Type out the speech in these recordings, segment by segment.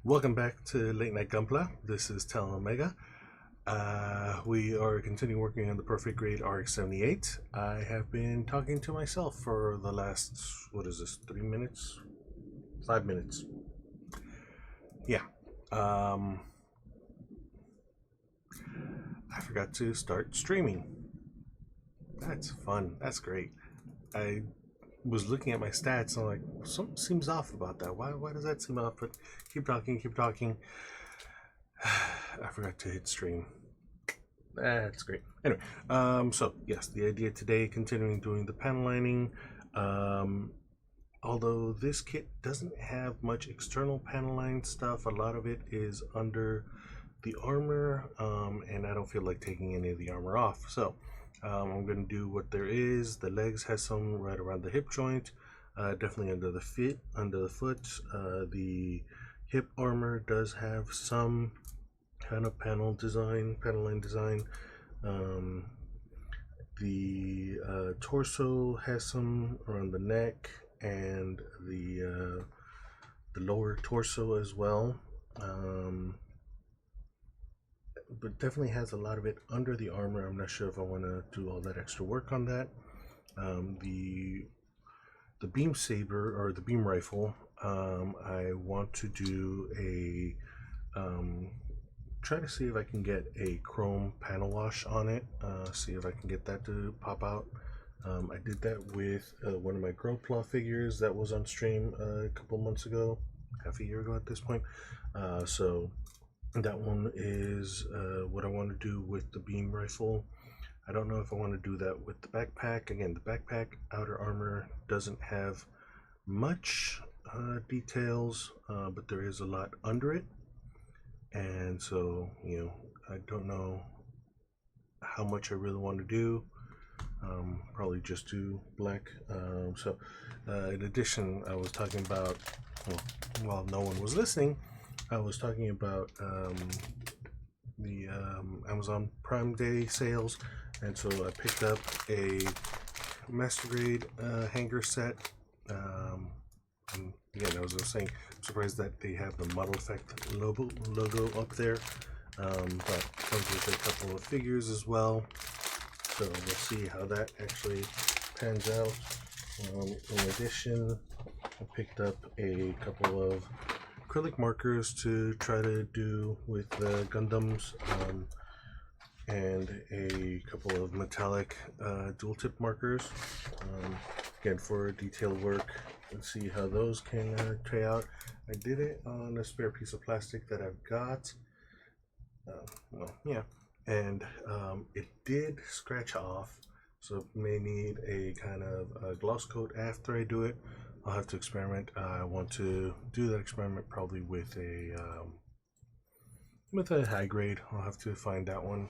Welcome back to Late Night Gunpla. This is Talon Omega. We are continuing working on the Perfect Grade RX-78. I have been talking to myself for the last, 3 minutes? 5 minutes. Yeah. I forgot to start streaming. That's fun. That's great. I was looking at my stats and I'm like, something seems off about that. Why does that seem off? But keep talking. I forgot to hit stream. That's great. Anyway, so yes, the idea today, continuing doing the panel lining. Although this kit doesn't have much external panel line stuff, a lot of it is under the armor, and I don't feel like taking any of the armor off. So I'm going to do what there is. The legs has some right around the hip joint, definitely under the foot. The hip armor does have some kind of panel line design. The torso has some around the neck and the lower torso as well. But definitely has a lot of it under the armor. I'm not sure if I want to do all that extra work on that. The beam saber or the beam rifle, I want to do a try to see if I can get a chrome panel wash on it. See if I can get that to pop out. I did that with one of my Gunpla figures that was on stream a couple months ago, half a year ago at this point. So that one is what I want to do with the beam rifle. I don't know if I want to do that with the backpack. Again, the backpack outer armor doesn't have much details, but there is a lot under it. And so, I don't know how much I really want to do. Probably just do black. In addition, I was talking about, while no one was listening, I was talking about the Amazon Prime Day sales, and so I picked up a Master Grade hanger set. And again, I was saying, I'm surprised that they have the Model Effect logo up there, but comes with a couple of figures as well. So we'll see how that actually pans out. In addition, I picked up a couple of acrylic markers to try to do with the Gundams, and a couple of metallic dual tip markers, again for detail work. Let's see how those can try out. I did it on a spare piece of plastic that I've got. And it did scratch off, so it may need a kind of a gloss coat after I do it. I'll have to experiment. I want to do that experiment probably with a high grade. I'll have to find that one.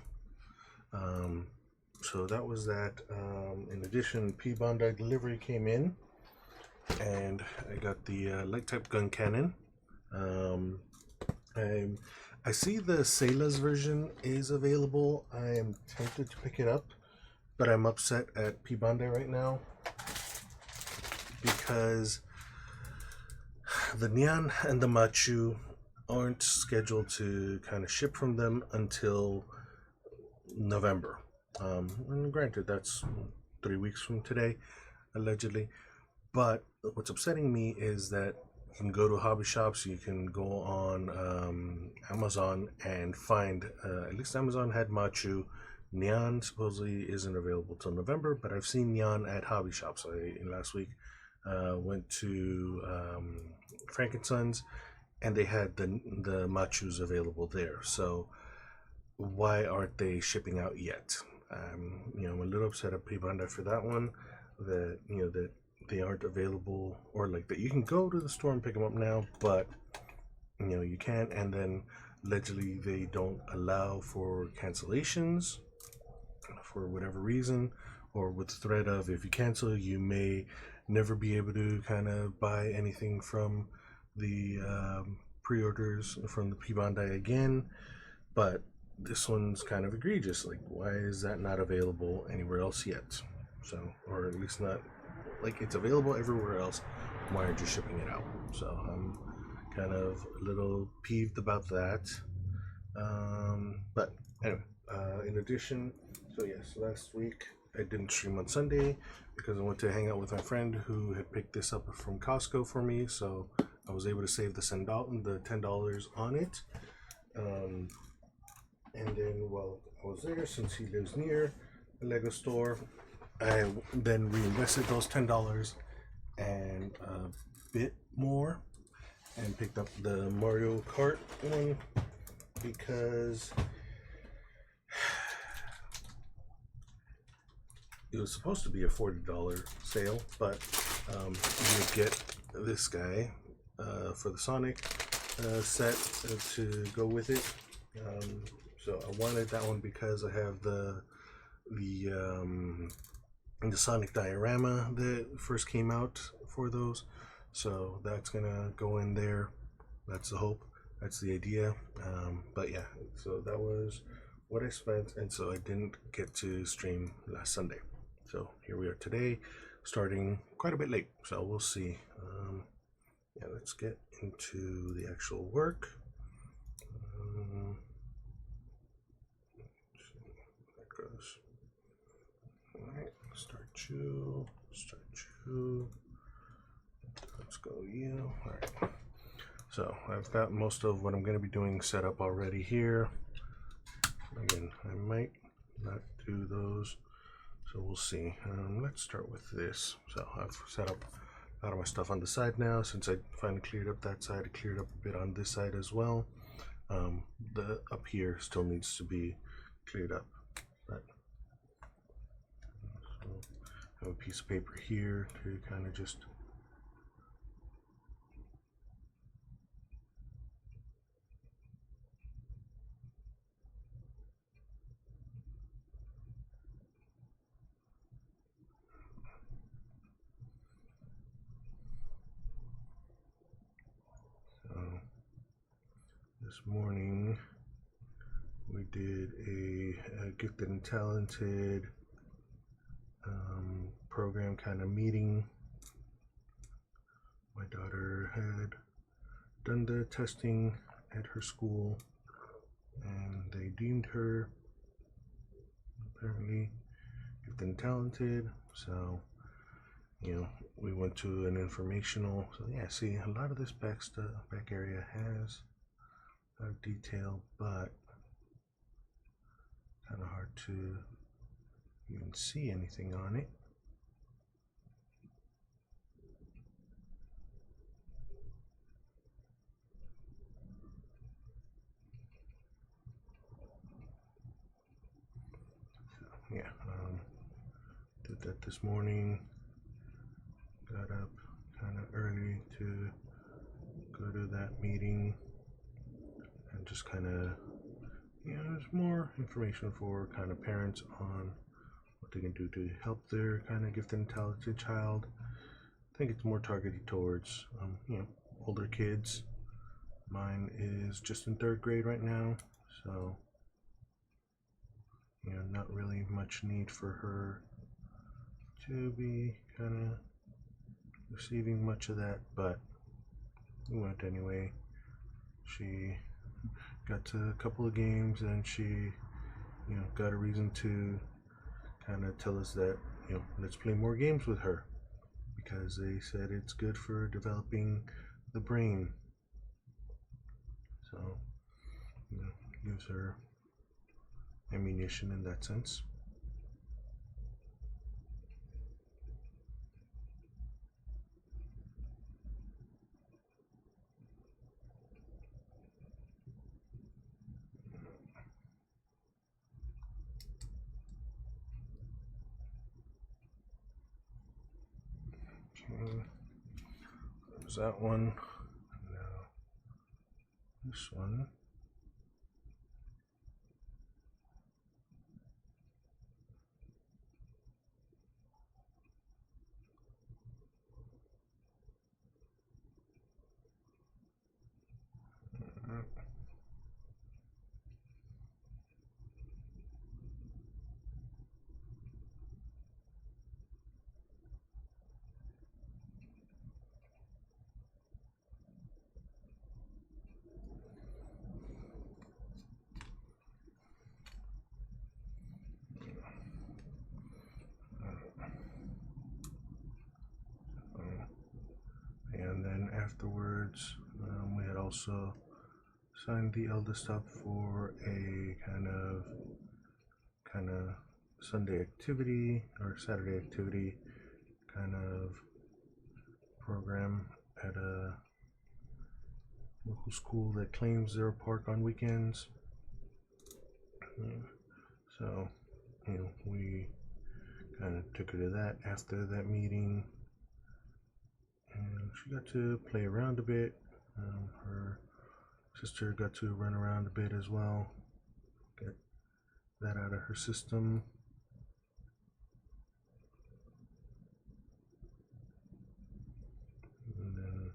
So that was that. In addition, P Bandai delivery came in, and I got the light type gun cannon. I see the Sayla's version is available. I am tempted to pick it up, but I'm upset at P Bandai right now because the Nyan and the Machu aren't scheduled to kind of ship from them until November. And granted, that's 3 weeks from today, allegedly. But what's upsetting me is that you can go to hobby shops, you can go on Amazon and find, at least Amazon had Machu. Nyan supposedly isn't available till November, but I've seen Nyan at hobby shops. Last week went to Frankenson's, and they had the Machus available there. So why aren't they shipping out yet? I'm a little upset at P Bandai for that one. That that they aren't available, or like that you can go to the store and pick them up now, but you can't. And then allegedly they don't allow for cancellations for whatever reason, or with the threat of if you cancel, you may never be able to kind of buy anything from the pre-orders from the P Bandai again. But this one's kind of egregious. Like, why is that not available anywhere else yet? So, or at least not, like, it's available everywhere else. Why aren't you shipping it out? So I'm kind of a little peeved about that. But anyway, in addition, so yes, last week I didn't stream on Sunday because I went to hang out with my friend who had picked this up from Costco for me, so I was able to save the $10 on it. And then while I was there, since he lives near a Lego store, I then reinvested those $10 and a bit more and picked up the Mario Kart one because it was supposed to be a $40 sale, but you get this guy for the Sonic set to go with it. So I wanted that one because I have the Sonic diorama that first came out for those, so that's gonna go in there. That's the hope. That's the idea. But yeah, so that was what I spent, and so I didn't get to stream last Sunday. So here we are today, starting quite a bit late. So we'll see. Yeah, let's get into the actual work. That goes. All right, start you. Let's go you. All right. So I've got most of what I'm going to be doing set up already here. Again, I might not do those, so we'll see. Let's start with this. So I've set up a lot of my stuff on the side now. Since I finally cleared up that side, I cleared up a bit on this side as well. The up here still needs to be cleared up. But, so I have a piece of paper here to kind of just this morning we did a gifted and talented program kind of meeting. My daughter had done the testing at her school and they deemed her apparently gifted and talented, so we went to an informational. So yeah, see, a lot of this back area has a lot of detail, but kind of hard to even see anything on it. So, yeah, did that this morning. Got up kind of early to go to that meeting and just kind of, there's more information for kind of parents on what they can do to help their kind of gifted and talented child. I think it's more targeted towards older kids. Mine is just in 3rd grade right now, so not really much need for her to be kind of receiving much of that, but we went anyway. She got to a couple of games and she got a reason to kind of tell us that let's play more games with her because they said it's good for developing the brain. So gives her ammunition in that sense. Okay, there's that one. Now this one. cards. We had also signed the eldest up for a kind of Sunday activity or Saturday activity kind of program at a local school that claims their park on weekends. So, we kind of took her to that after that meeting, and she got to play around a bit. Her sister got to run around a bit as well, get that out of her system. And then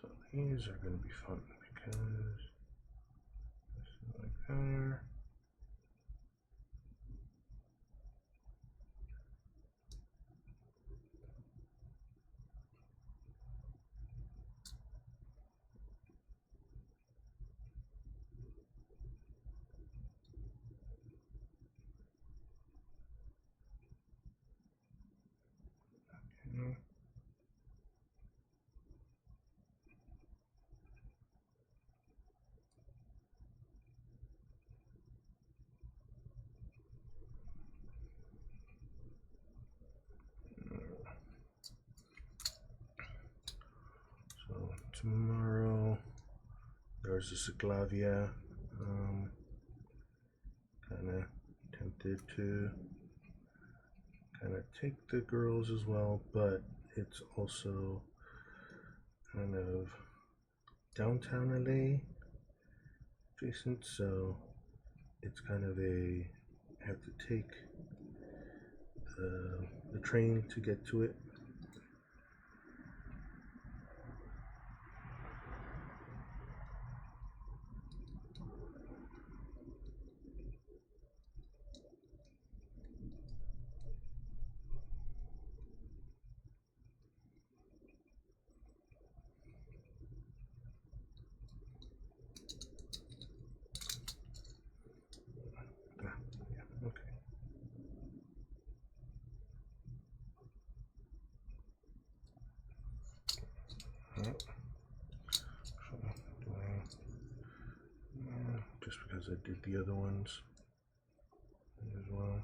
so these are going to be fun because this is like there. Okay. So tomorrow there's a Cyclavia. Kind of tempted to kind of take the girls as well, but it's also kind of downtown LA adjacent, so it's kind of a have to take the train to get to it. Yeah, okay. Just because I did the other ones as well.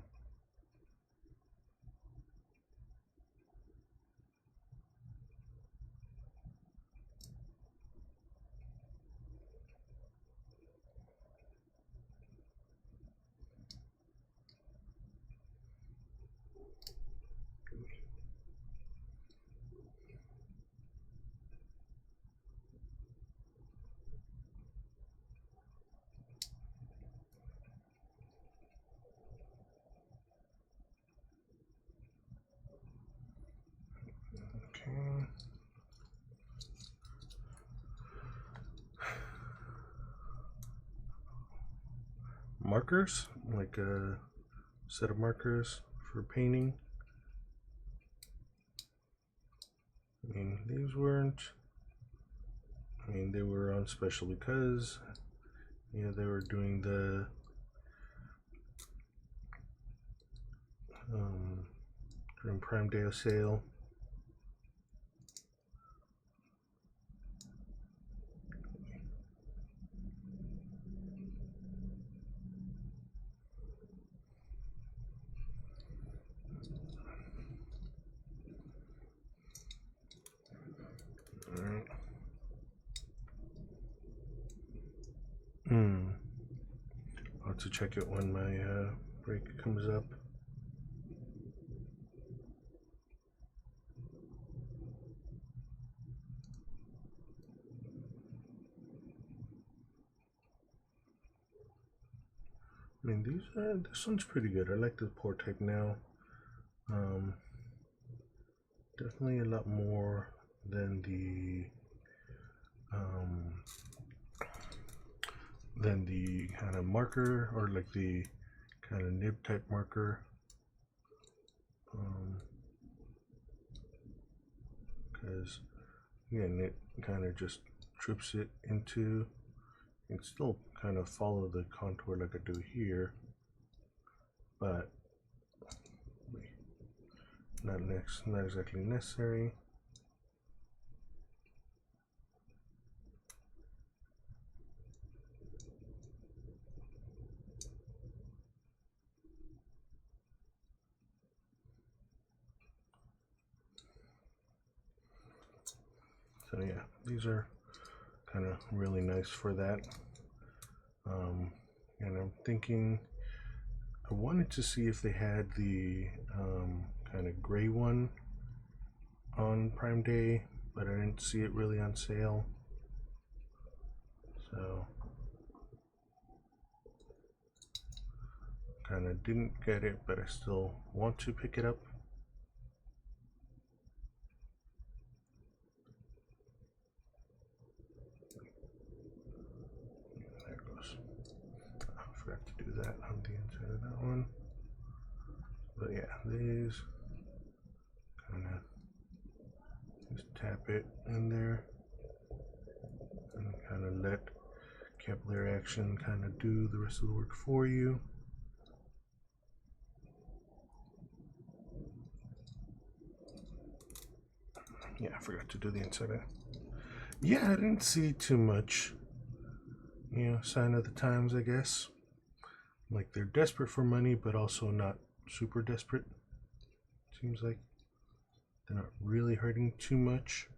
Okay. Markers, like a set of markers for painting. I mean, these weren't, they were on special because, they were doing the during Prime Day sale. Alright. I'll have to check it when my break comes up. This one's pretty good. I like the pour type now. Definitely a lot more then the kind of marker, or like the kind of nib type marker, because again it kind of just trips it into. You can still kind of follow the contour like I do here, but not exactly necessary. So yeah, these are kind of really nice for that. And I'm thinking, I wanted to see if they had the kind of gray one on Prime Day, but I didn't see it really on sale. So kind of didn't get it, but I still want to pick it up. There it goes. I forgot to do that on the inside of that one. But yeah, these kind of just tap it in there and kind of let capillary action kind of do the rest of the work for you. Yeah, I forgot to do the inside. Yeah, I didn't see too much, sign of the times, I guess. Like they're desperate for money, but also not super desperate. Seems like they're not really hurting too much.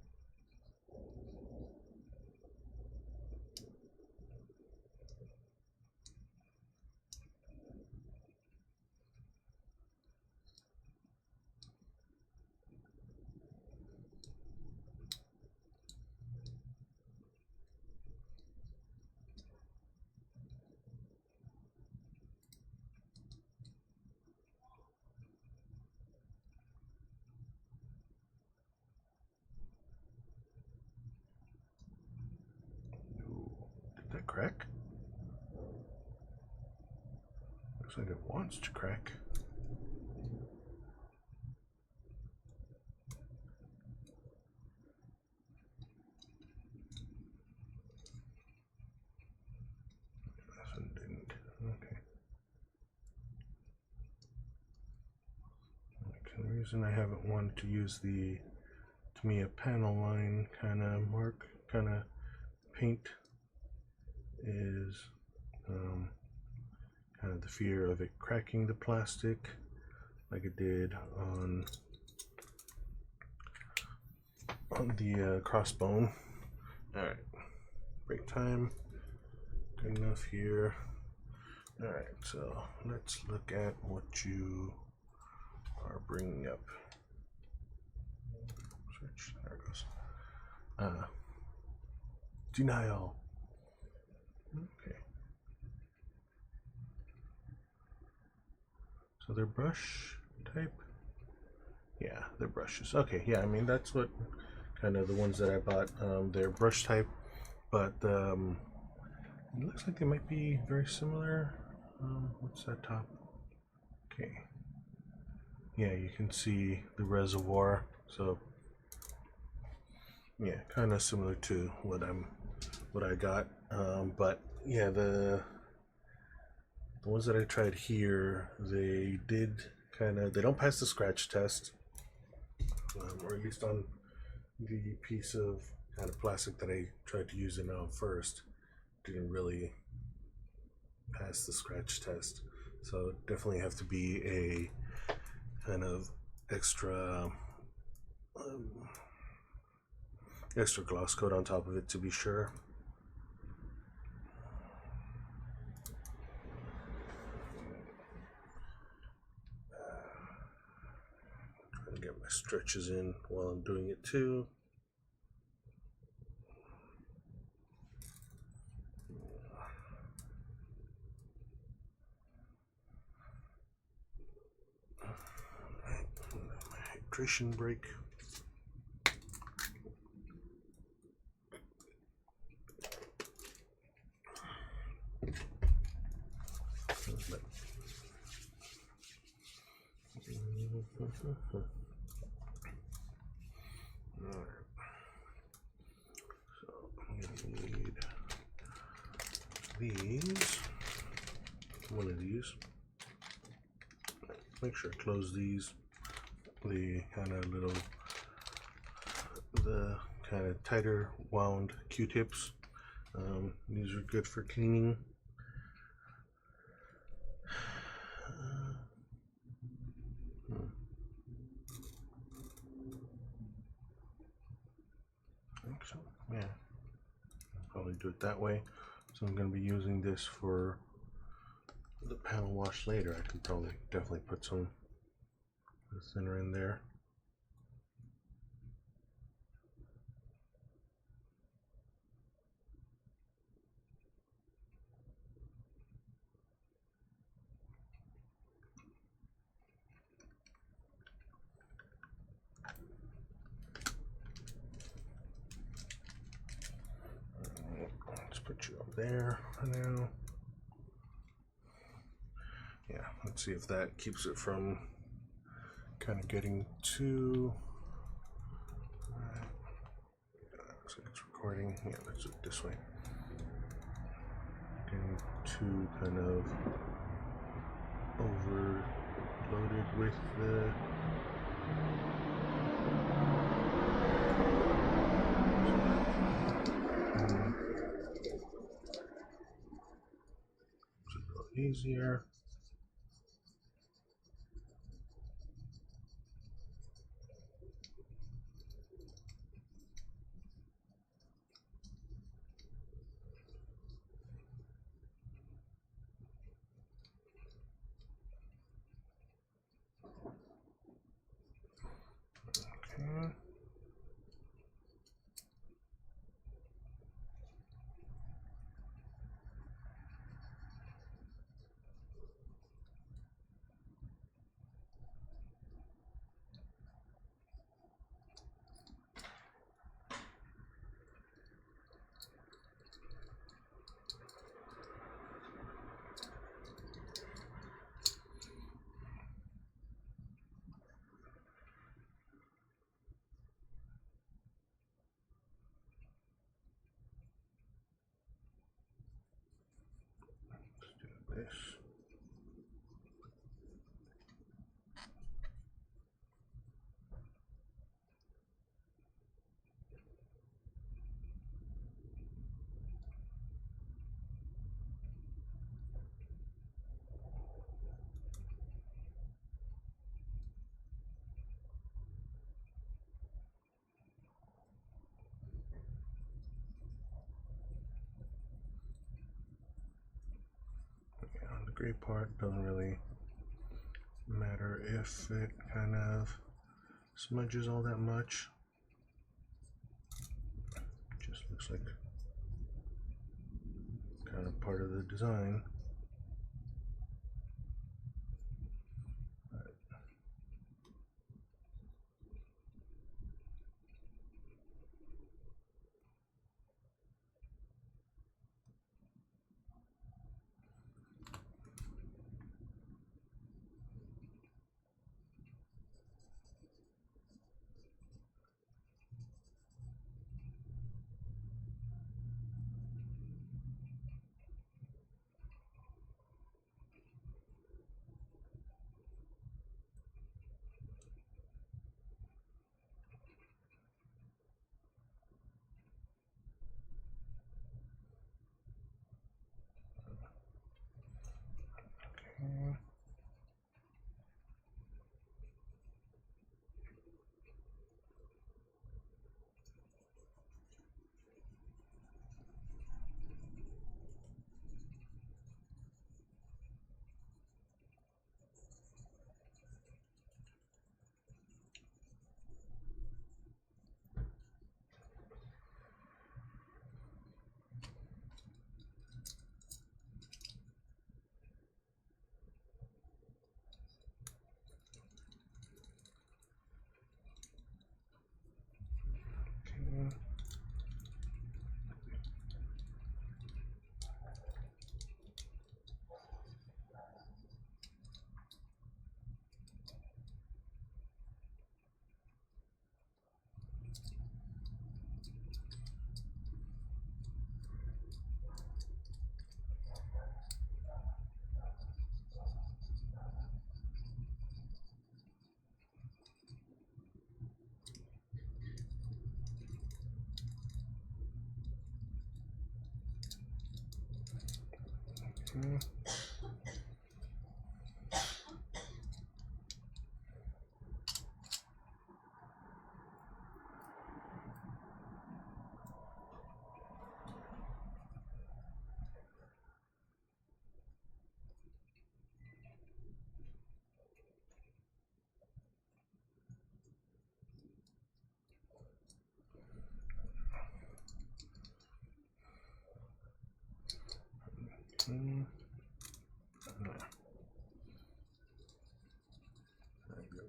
Did that crack? Looks like it wants to crack. This one didn't. Okay. The reason I haven't wanted to use the Tamiya panel line kind of paint is kind of the fear of it cracking the plastic like it did on the crossbone. Alright, break time, good enough here. Alright, so let's look at what you are bringing up. Search, there it goes. Denial. Okay. So they're brush type? Yeah, they're brushes. Okay, yeah, I mean, that's what kind of the ones that I bought, they're brush type, but it looks like they might be very similar. What's that top? Okay. Yeah, you can see the reservoir, so yeah, kind of similar to what I got, but yeah, the ones that I tried here, they don't pass the scratch test, or at least on the piece of kind of plastic that I tried to use it on first, didn't really pass the scratch test. So definitely have to be a kind of extra gloss coat on top of it to be sure. Trying to get my stretches in while I'm doing it too. Alright, my hydration break. Alright. So I'm gonna need these. One of these. Make sure I close these. The kind of tighter wound Q-tips. These are good for cleaning. I think so. Yeah. I'll probably do it that way. So I'm going to be using this for the panel wash later. I can probably definitely put some thinner in there. Let's put you up there for now. Yeah, let's see if that keeps it from kind of getting too. Looks like it's recording. Yeah, let's do it this way. Getting too kind of overloaded with the. It's a little easier. Okay. This. On the gray part, doesn't really matter if it kind of smudges all that much. Just looks like kind of part of the design.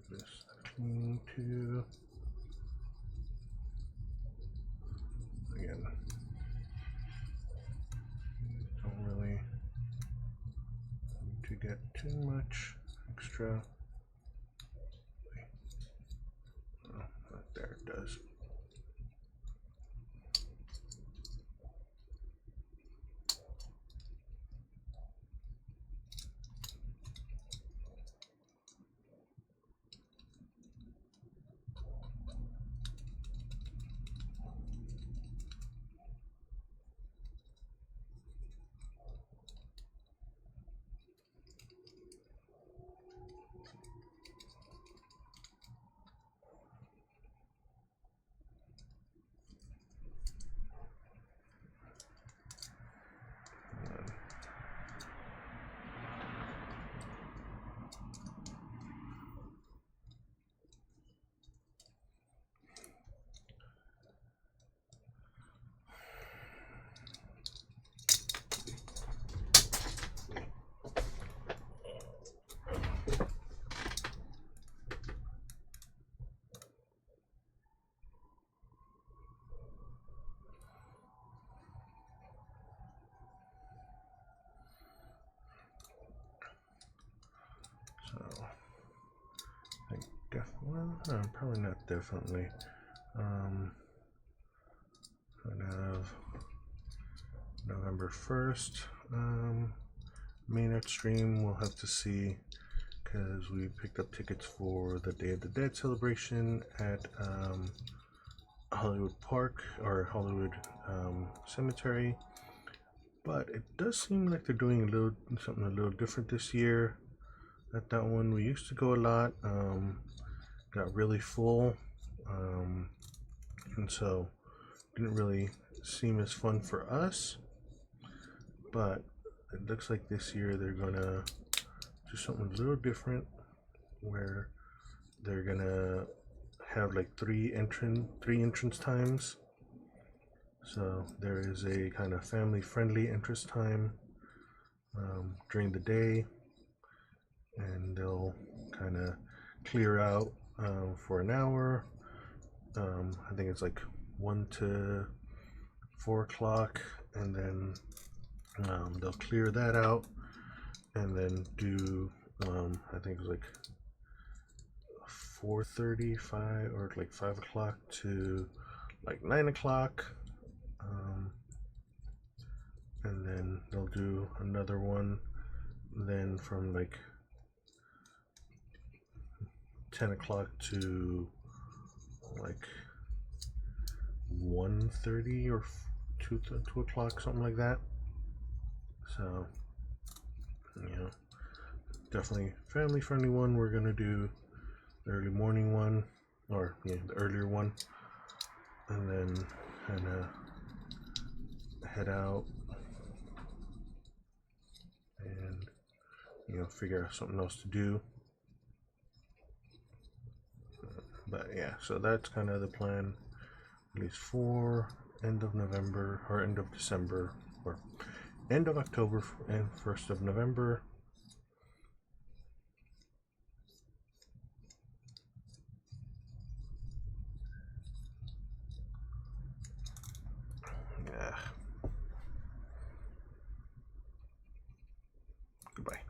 This clean too. Again, don't really need to get too much extra. Oh, there it does. Well, probably not definitely. Kind of November 1st. Main art stream, we'll have to see because we picked up tickets for the Day of the Dead celebration at Hollywood Park or Hollywood Cemetery. But it does seem like they're doing something a little different this year. At that one, we used to go a lot. Got really full, and so didn't really seem as fun for us. But it looks like this year they're gonna do something a little different, where they're gonna have like three entrance times. So there is a kind of family-friendly entrance time during the day, and they'll kind of clear out for an hour. I think it's like 1 to 4 o'clock, and then they'll clear that out, and then do I think it's like 4:35 or like 5 o'clock to like 9 o'clock, and then they'll do another one then from like 10 o'clock to like 1:30 or 2 o'clock, something like that. So, you know, definitely family friendly one. We're gonna do the early morning one, or yeah, the earlier one, and then kind of head out and, you know, figure out something else to do. But yeah, so that's kind of the plan, at least for end of November or end of December or end of October and 1st of November. Yeah. Goodbye.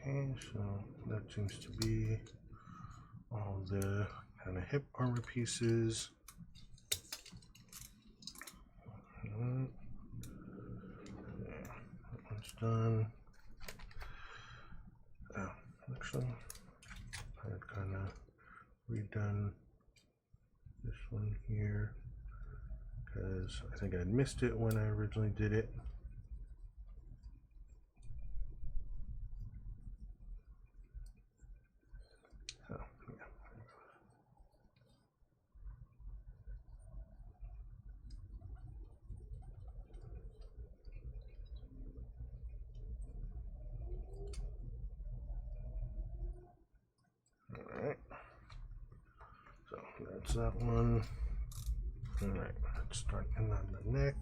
Okay, so that seems to be all the kind of hip armor pieces. Yeah, that one's done. Actually, I had kind of redone this one here because I think I missed it when I originally did it. So, yeah. Alright, so that's that one. Alright, let's start in on the neck.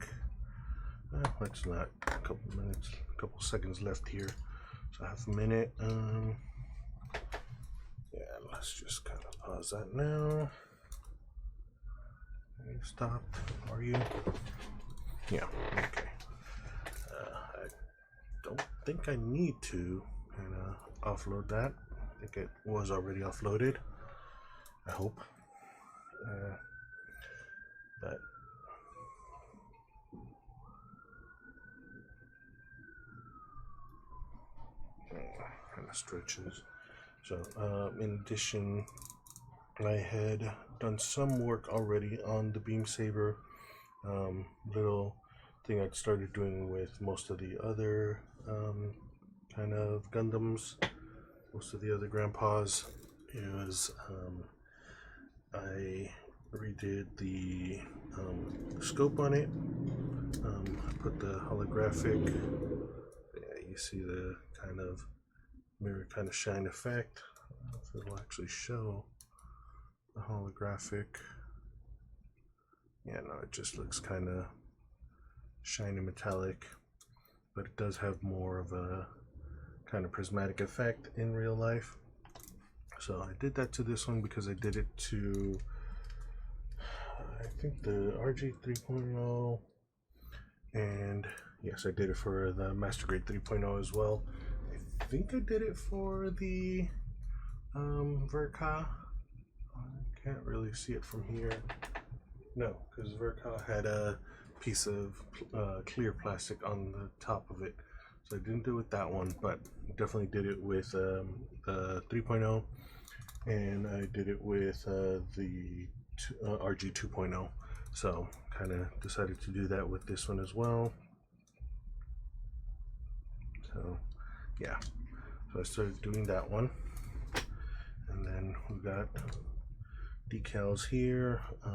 Let's not, a couple seconds left here, so half a minute. Yeah, let's just kind of pause that now. Are you stopped? Are you? Yeah, okay. I don't think I need to kind of offload that. I think it was already offloaded. I hope. But kind of stretches. So in addition, I had done some work already on the beam saber. Little thing I'd started doing with most of the other kind of Gundams, most of the other grandpas, is I redid the scope on it. I put the holographic, yeah, you see the kind of mirror kind of shine effect. I don't know if it'll actually show the holographic. Yeah, no, it just looks kind of shiny metallic, but it does have more of a kind of prismatic effect in real life. So I did that to this one because I did it to, I think, the RG 3.0, and yes, I did it for the Master Grade 3.0 as well. I think I did it for the Verka. I can't really see it from here. No, because Verka had a piece of clear plastic on the top of it. So I didn't do it with that one, but definitely did it with the 3.0, and I did it with the RG 2.0. So kind of decided to do that with this one as well. So yeah, so I started doing that one, and then we got decals here. I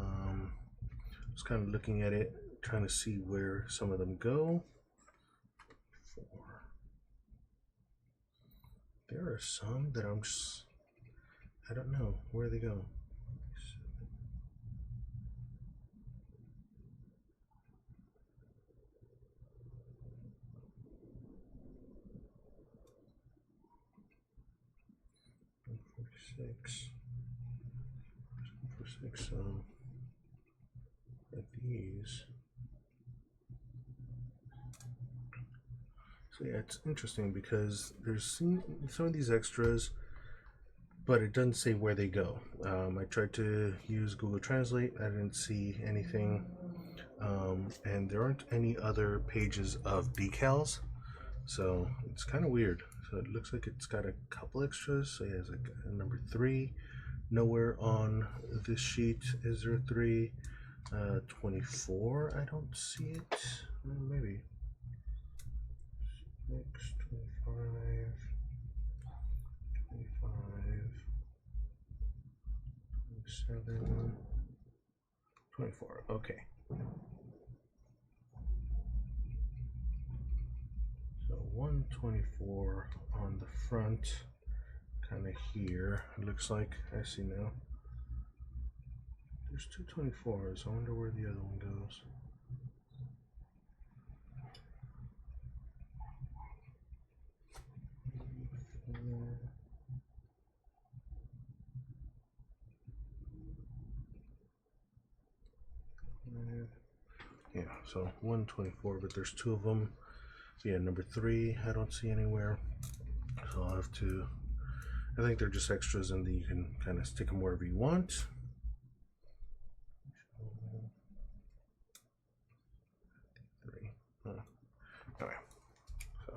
was kind of looking at it, trying to see where some of them go. There are some that I don't know where they go. Like these. So yeah, it's interesting because there's some of these extras, but it doesn't say where they go. I tried to use Google Translate. I didn't see anything, and there aren't any other pages of decals, so it's kind of weird. So it looks like it's got a couple extras. So it has like a number 3, Nowhere on this sheet is there 3. 24, I don't see it. Maybe. 6, 25, 25, 27, 24. Okay. So 124 on the front, kind of here. It looks like I see now. There's 224s. I wonder where the other one goes. Yeah, so 124, but there's 2 of them. Yeah, number 3 I don't see anywhere, so I'll have to, I think they're just extras and you can kind of stick them wherever you want. Anyway, so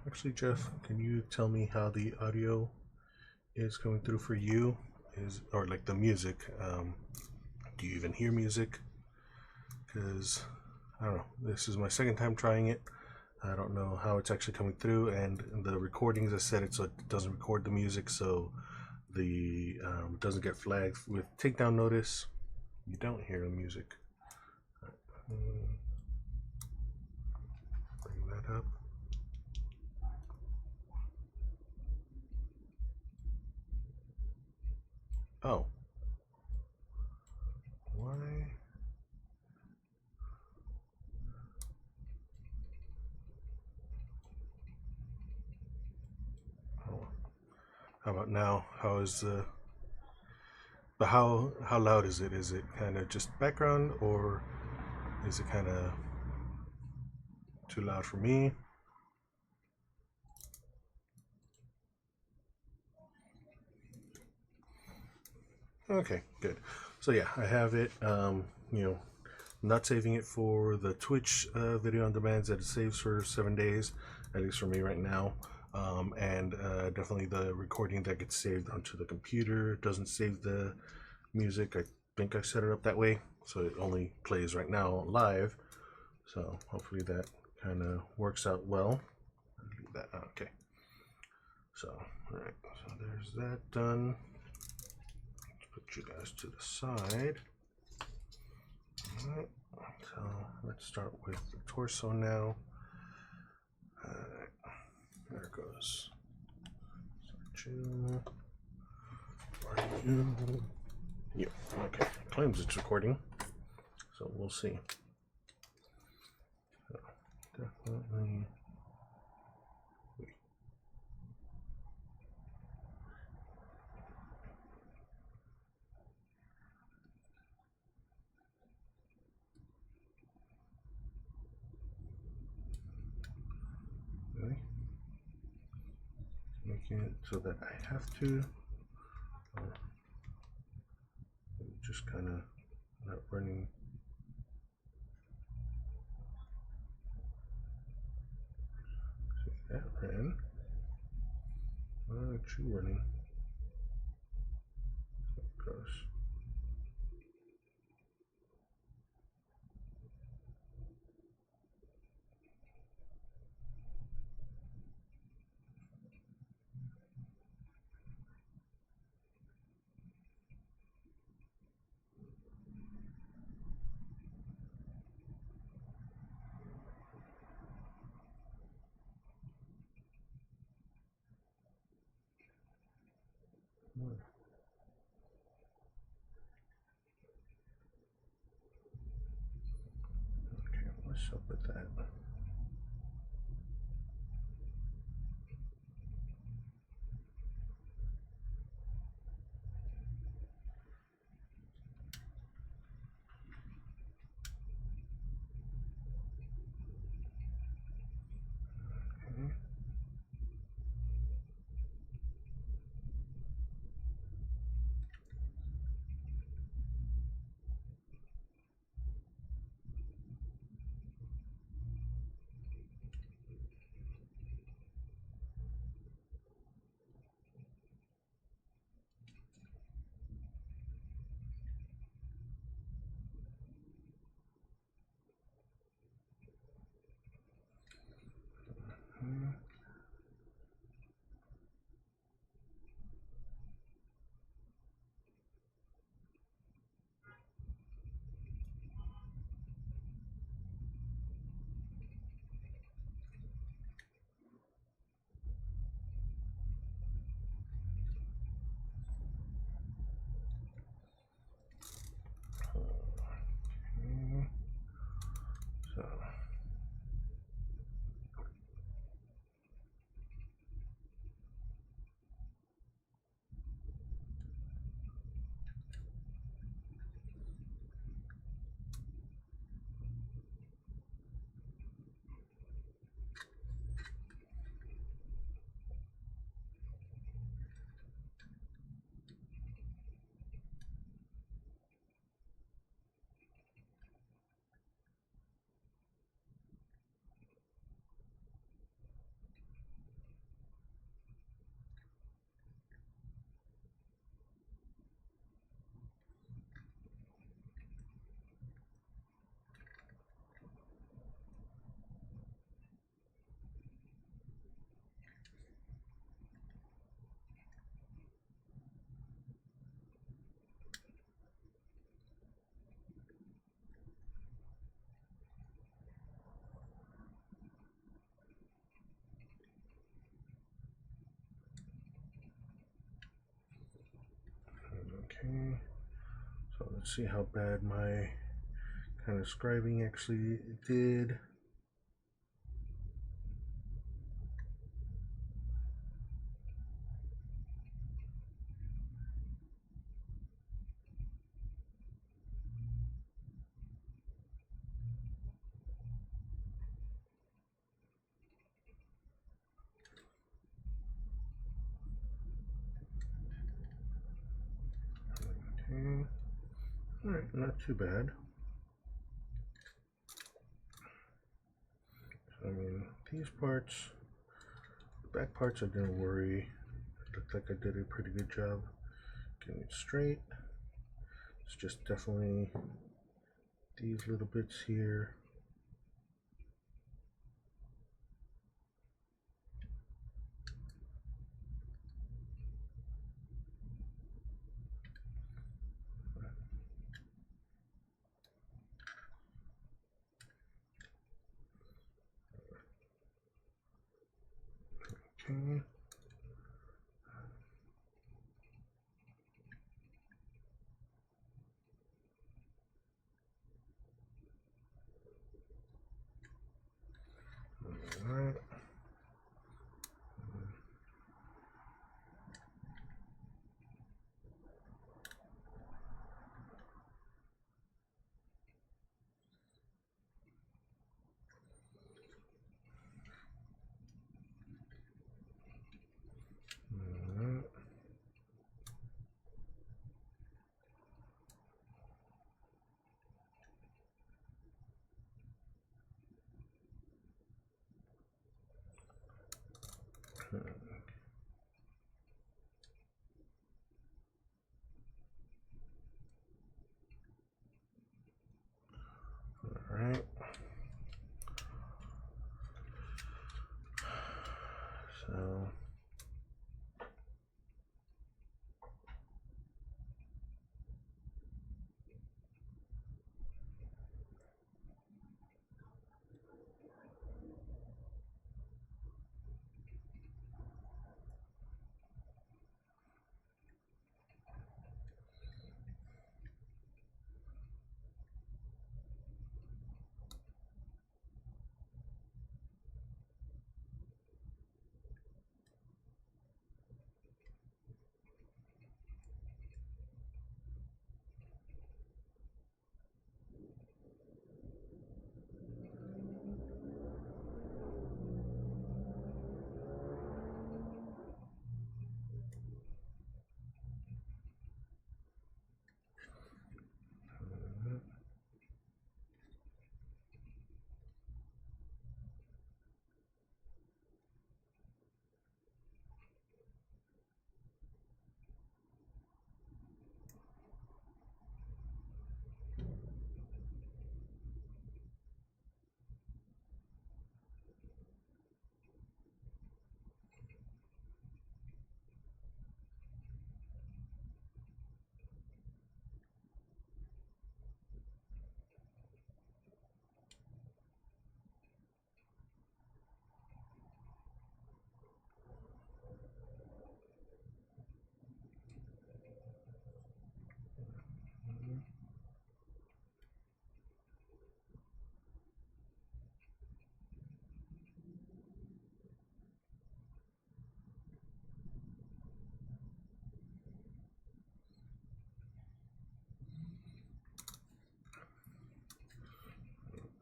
actually, Jeff, can you tell me how the audio is coming through for you? Or like the music? Do you even hear music? Because I don't know. This is my second time trying it. I don't know how it's actually coming through, and the recordings, I set it so it doesn't record the music, so the doesn't get flagged with takedown notice. You don't hear the music. Bring that up. Oh. Why? Oh. How about now? How is the... But how loud is it? Is it kind of just background, or is it kind of too loud for me? Okay, good. So yeah, I have it. You know, not saving it for the Twitch video on demands that it saves for 7 days, at least for me right now. And definitely the recording that gets saved onto the computer doesn't save the music. I think I set it up that way, so it only plays right now live. So hopefully that kind of works out well. Leave that okay. So all right, so there's that done. Let's put you guys to the side. All right, so let's start with the torso now. All right, there it goes. Yeah, okay. It claims it's recording, so we'll see. So, definitely. Really? Making it so that I have to, just kind of not running. See, that ran. Why aren't you running? Gosh. Okay, what's up with that? Okay. Okay, so let's see how bad my kind of scribing actually did. Okay, alright, not too bad. So, I mean, these parts, the back parts, I didn't worry. It looked like I did a pretty good job getting it straight. It's just definitely these little bits here. Okay. Alright. Alright. So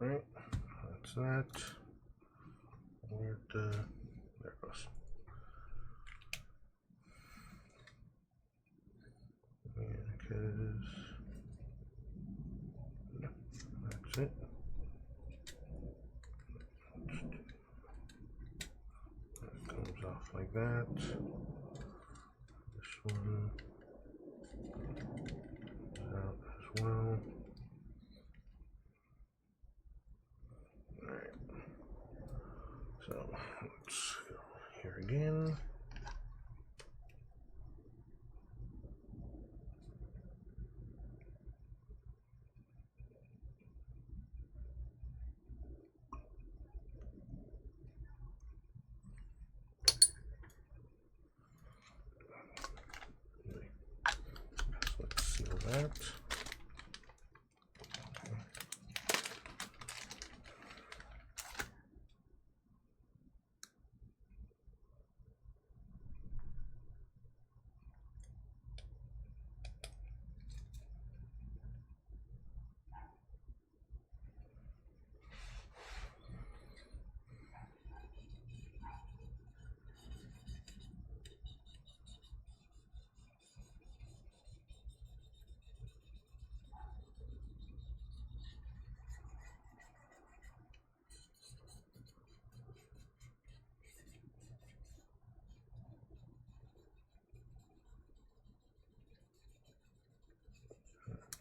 right, that's that. Where the there it goes. Because that's it. That comes off like that. This one is out as well. Alright. So let's go here again. that.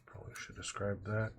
Probably should describe that.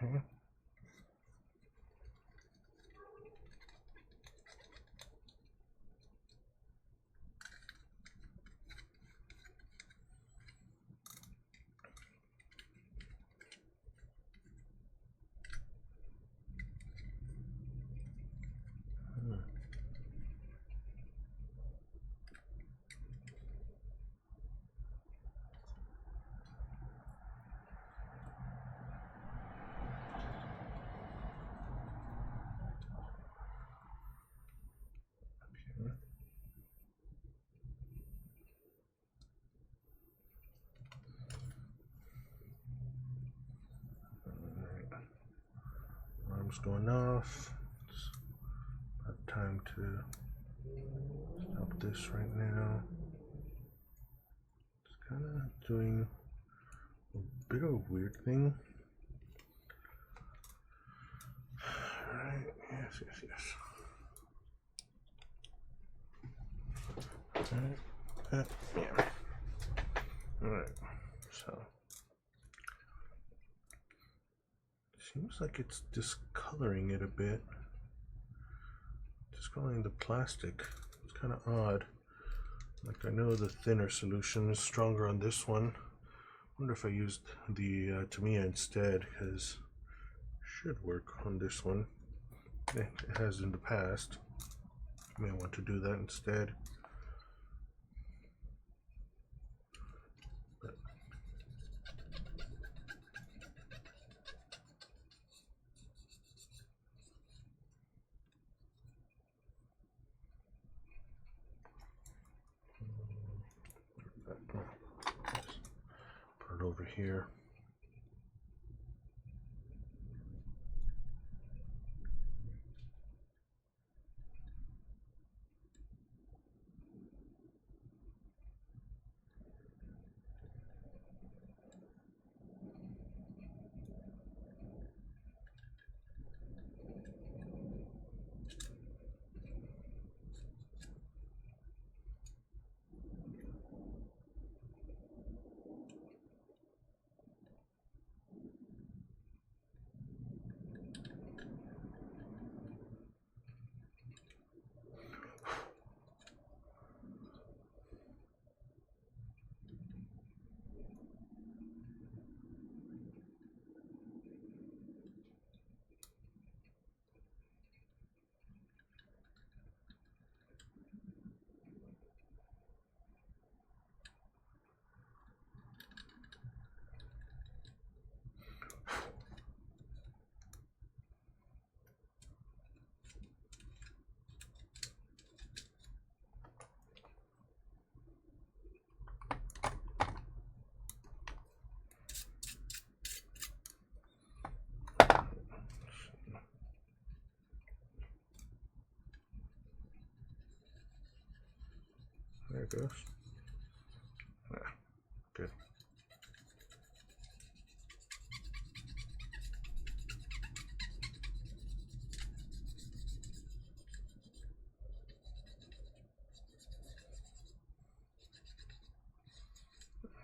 Okay. Alarm's going off. It's about time to stop this right now. It's kind of doing a bit of a weird thing. Alright, yes. Alright, yeah. Alright, so seems like it's discoloring it a bit. Discoloring the plastic. It's kind of odd. Like, I know the thinner solution is stronger on this one. I wonder if I used the Tamiya instead, because it should work on this one. It has in the past. You may want to do that instead. Put it over here. it goes. Ah, good.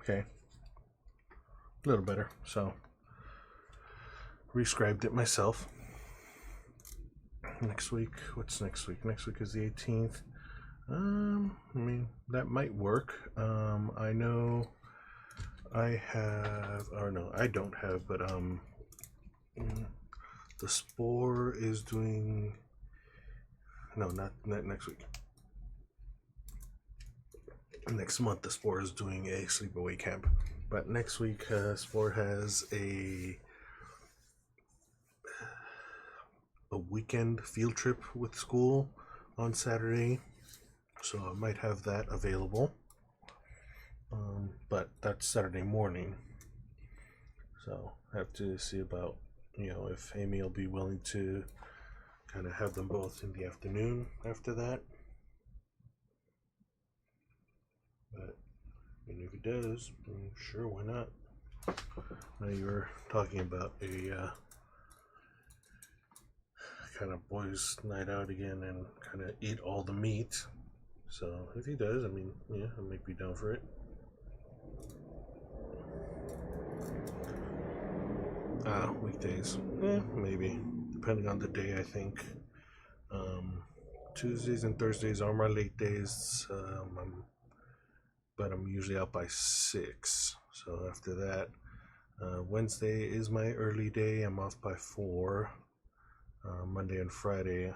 Okay, a little better. So, rescribed it myself. Next week, what's next week? Next week is the 18th. I mean, that might work. I know I have, or no, I don't have, but the Spore is doing, no, not next week. Next month, the Spore is doing a sleepaway camp. But next week, Spore has a weekend field trip with school on Saturday, so I might have that available. But that's Saturday morning, so I have to see about, you know, if Amy will be willing to kind of have them both in the afternoon after that. But I mean, if he does, sure, why not? Now you were talking about a kind of boys' night out again and kind of eat all the meat. So if he does, I mean, yeah, I might be down for it. Weekdays, yeah, maybe, depending on the day. I think Tuesdays and Thursdays are my late days, but I'm usually out by 6. So after that, Wednesday is my early day. I'm off by 4. Monday and Friday,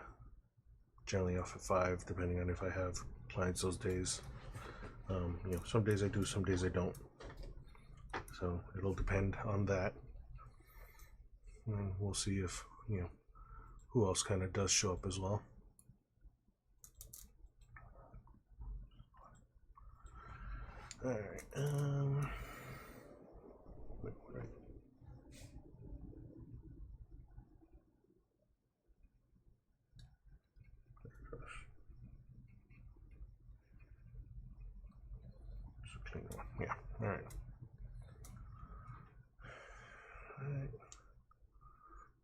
generally off at 5, depending on if I have clients those days. You know, some days I do, some days I don't. So it'll depend on that. And we'll see if, you know, who else kind of does show up as well. All right. Clean one. Yeah. All right. All right.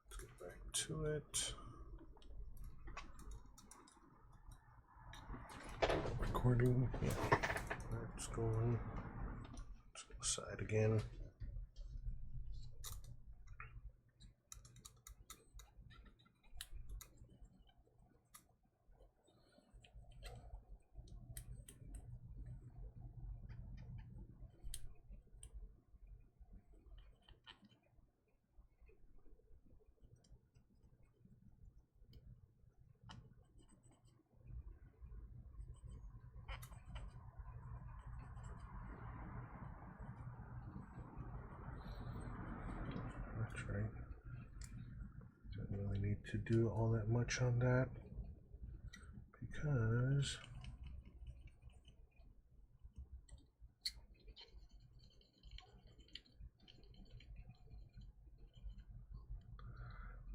Let's get back to it. Recording. Yeah. That's going. Let's go aside again. That's right. Don't really need to do all that much on that because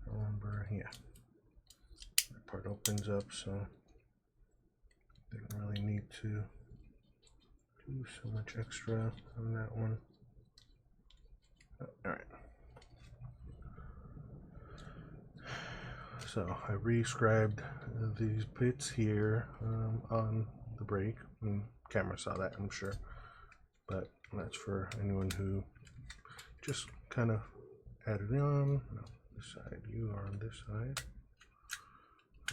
remember, yeah, that part opens up, so didn't really need to do so much extra on that one. All right. So I rescribed these bits here on the break. Camera saw that, I'm sure, but that's for anyone who just kind of added on. No, this side, you are on this side.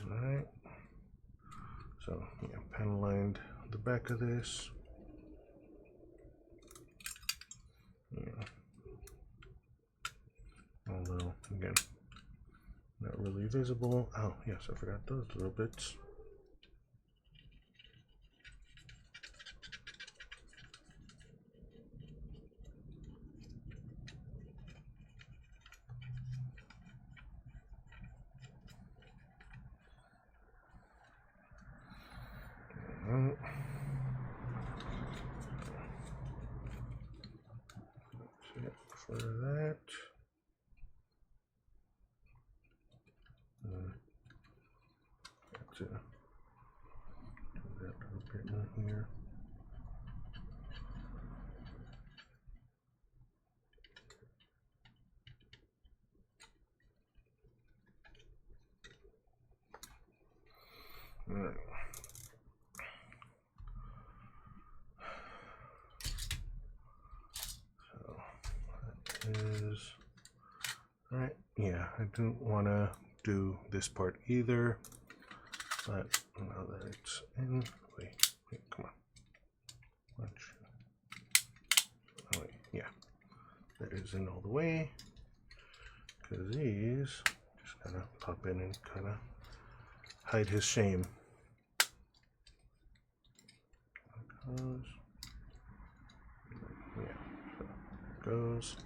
All right. So yeah, panel lined the back of this. Yeah. Although again, not really visible. Oh yes, I forgot those little bits. That's it for that. That's it. Do that little bit in here. is, all right, yeah, I don't want to do this part either, but now that it's in, wait, come on. Oh, wait, yeah, that is in all the way, because these just kind of pop in and kind of hide his shame. Goes. Yeah, so goes.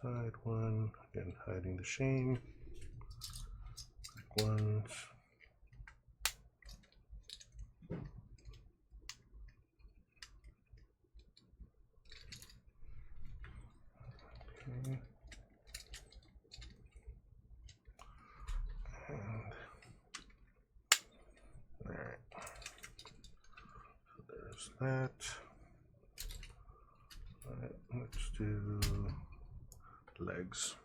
Side one, again hiding the shame. Back ones. Okay. And alright. So there's that. Alright, let's do legs.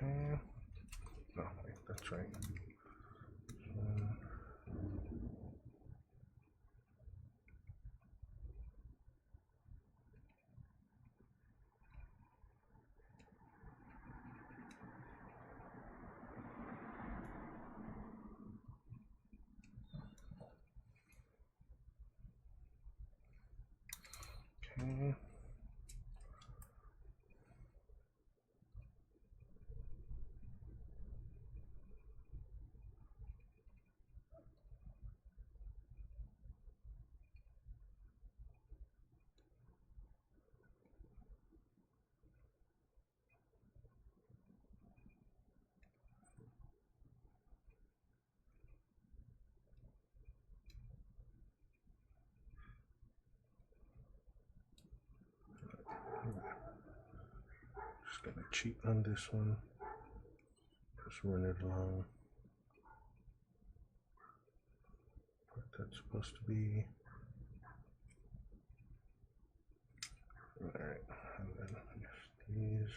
Okay. No, wait, that's right. Okay. Just gonna cheat on this one. Just run it along. What that's supposed to be. Alright, and then just these.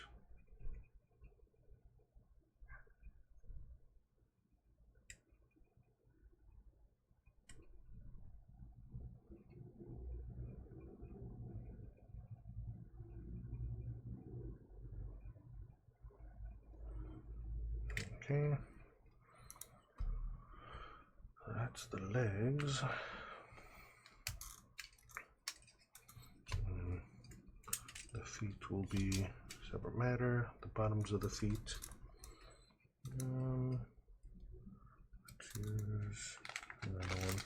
Okay. So that's the legs. And the feet will be separate matter. The bottoms of the feet. Let's use another one.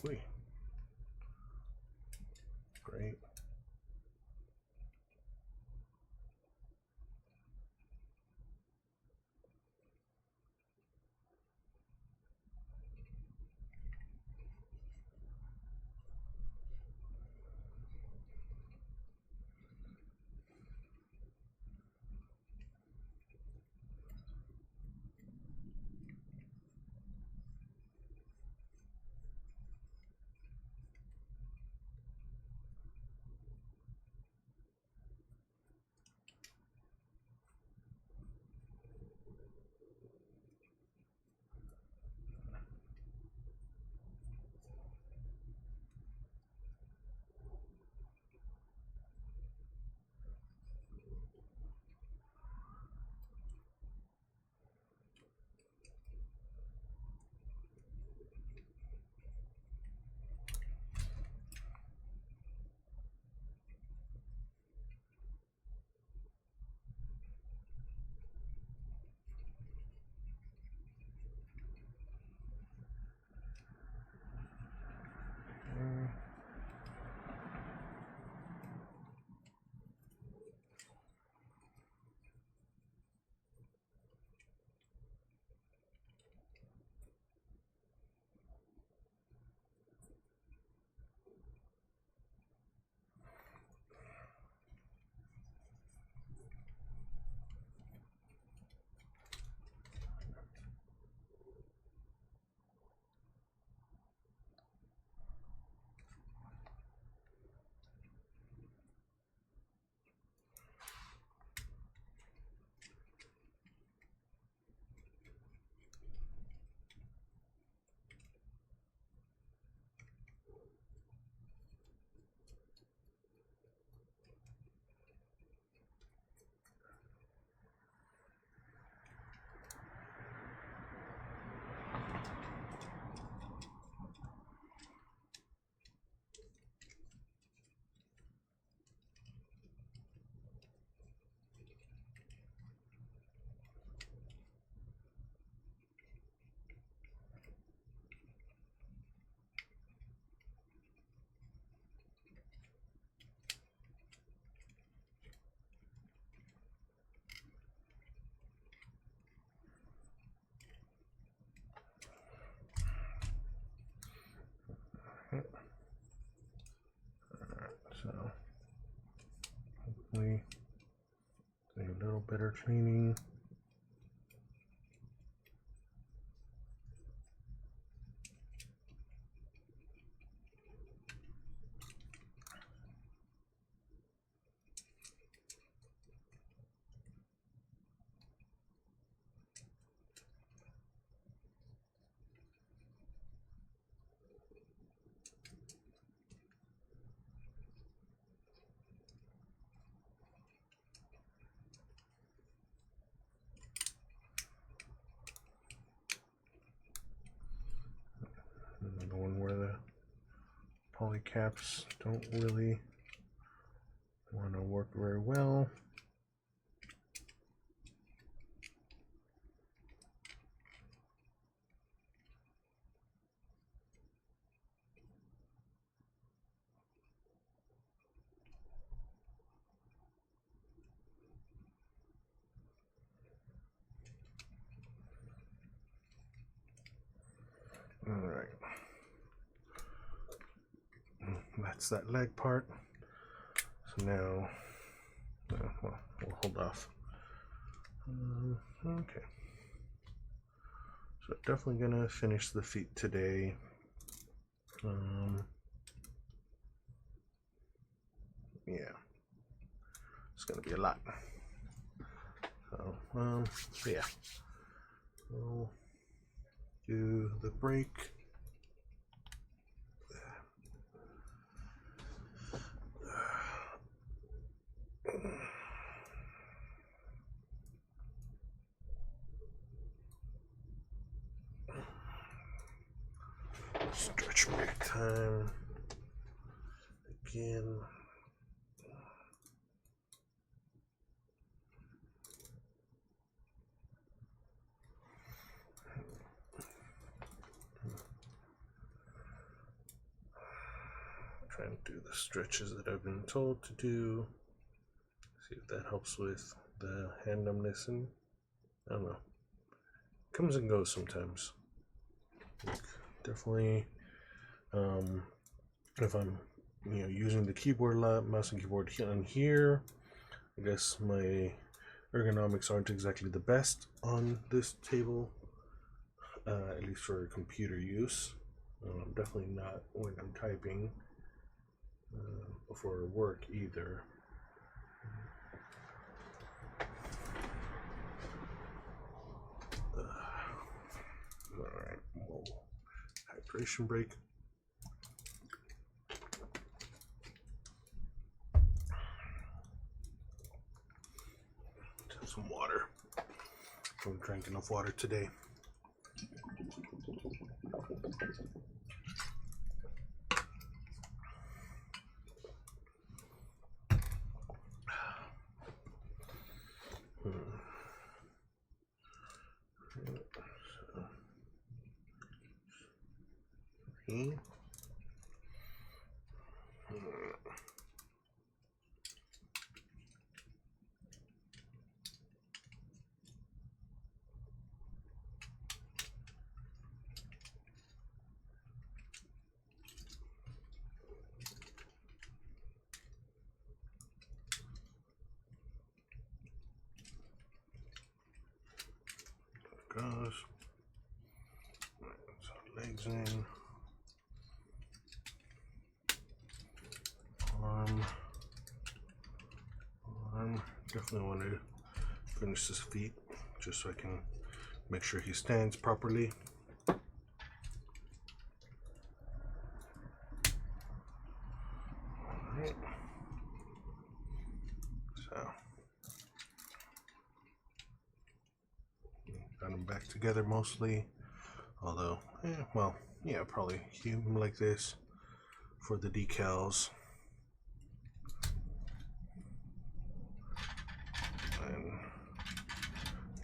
Wait. Great. better cleaning. Another one where the poly caps don't really want to work very well. All right. That's that leg part. So now, well, we'll hold off. Okay. So definitely gonna finish the feet today. Yeah, it's gonna be a lot. So, yeah, we'll do the break. Stretch break time again. Trying to do the stretches that I've been told to do. See if that helps with the hand numbness, and I don't know. Comes and goes sometimes. Definitely, if I'm using the keyboard a lot, mouse and keyboard on here, I guess my ergonomics aren't exactly the best on this table, at least for computer use. Definitely not when I'm typing for work either. Alright, whoa. Hydration break. Some water. I haven't drank enough water today. Goes. So legs in. Arm. Definitely want to finish his feet just so I can make sure he stands properly. Alright. So got them back together mostly. Although, well, yeah, probably keep them like this for the decals. And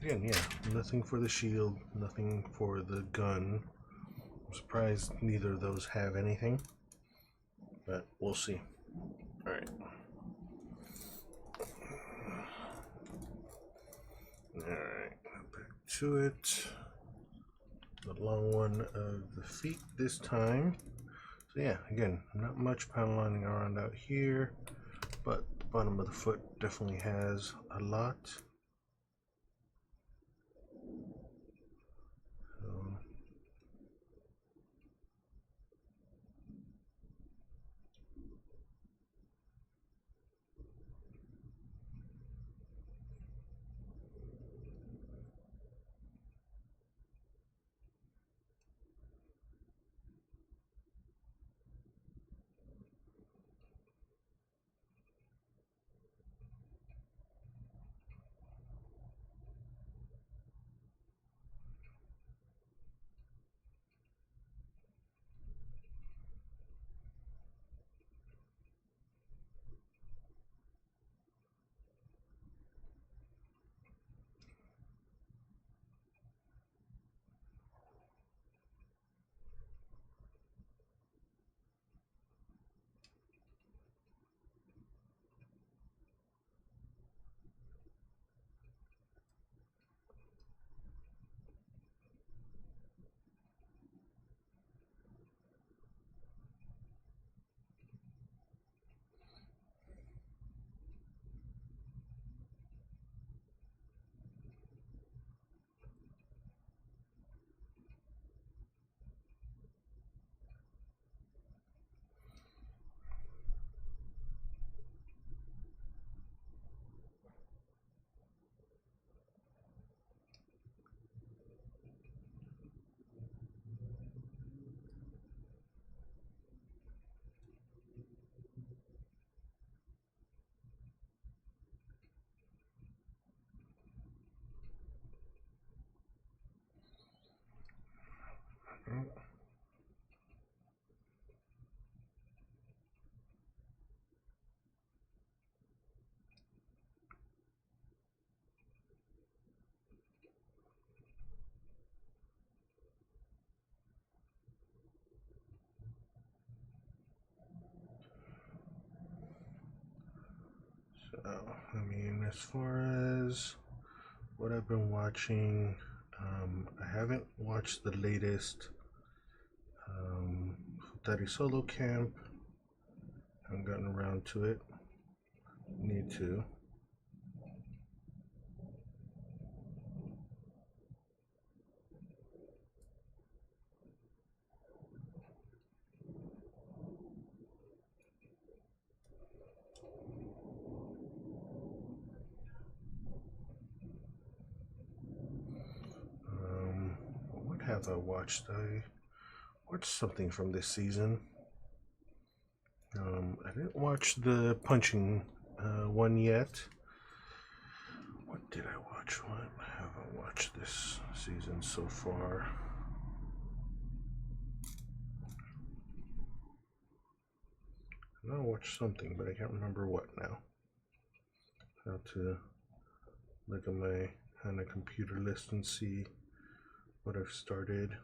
again, yeah, nothing for the shield, nothing for the gun. I'm surprised neither of those have anything, but we'll see. Alright. Alright, back to it. The long one of the feet this time. So yeah, again, not much panel lining around out here, but the bottom of the foot definitely has a lot. I mean, as far as what I've been watching, I haven't watched the latest Daddy Solo Camp. Haven't gotten around to it. Need to. What have I watched? I watched something from this season. I didn't watch the punching one yet. What did I watch? What have I watched this season so far? I know I watched something, but I can't remember what now. I have to look at my kind of computer list and see what I've started.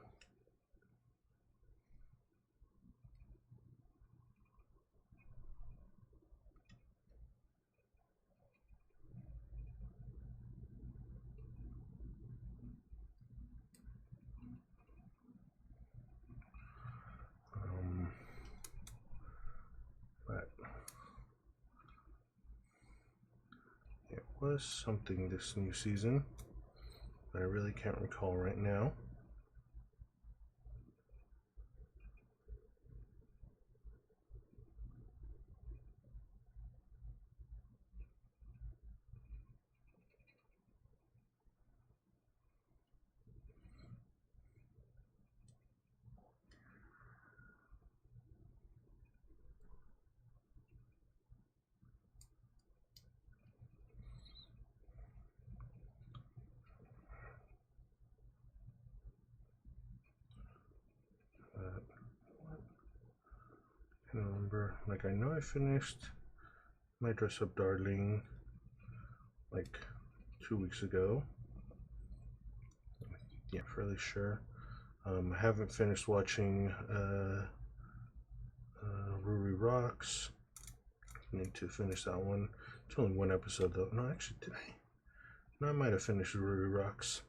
But it was something this new season, but I really can't recall right now. I can't remember. Like, I know I finished My Dress Up Darling like 2 weeks ago. Yeah, fairly sure. I haven't finished watching Ruri Rocks. Need to finish that one. It's only one episode though. No, actually, did I? No, I might have finished Ruri Rocks.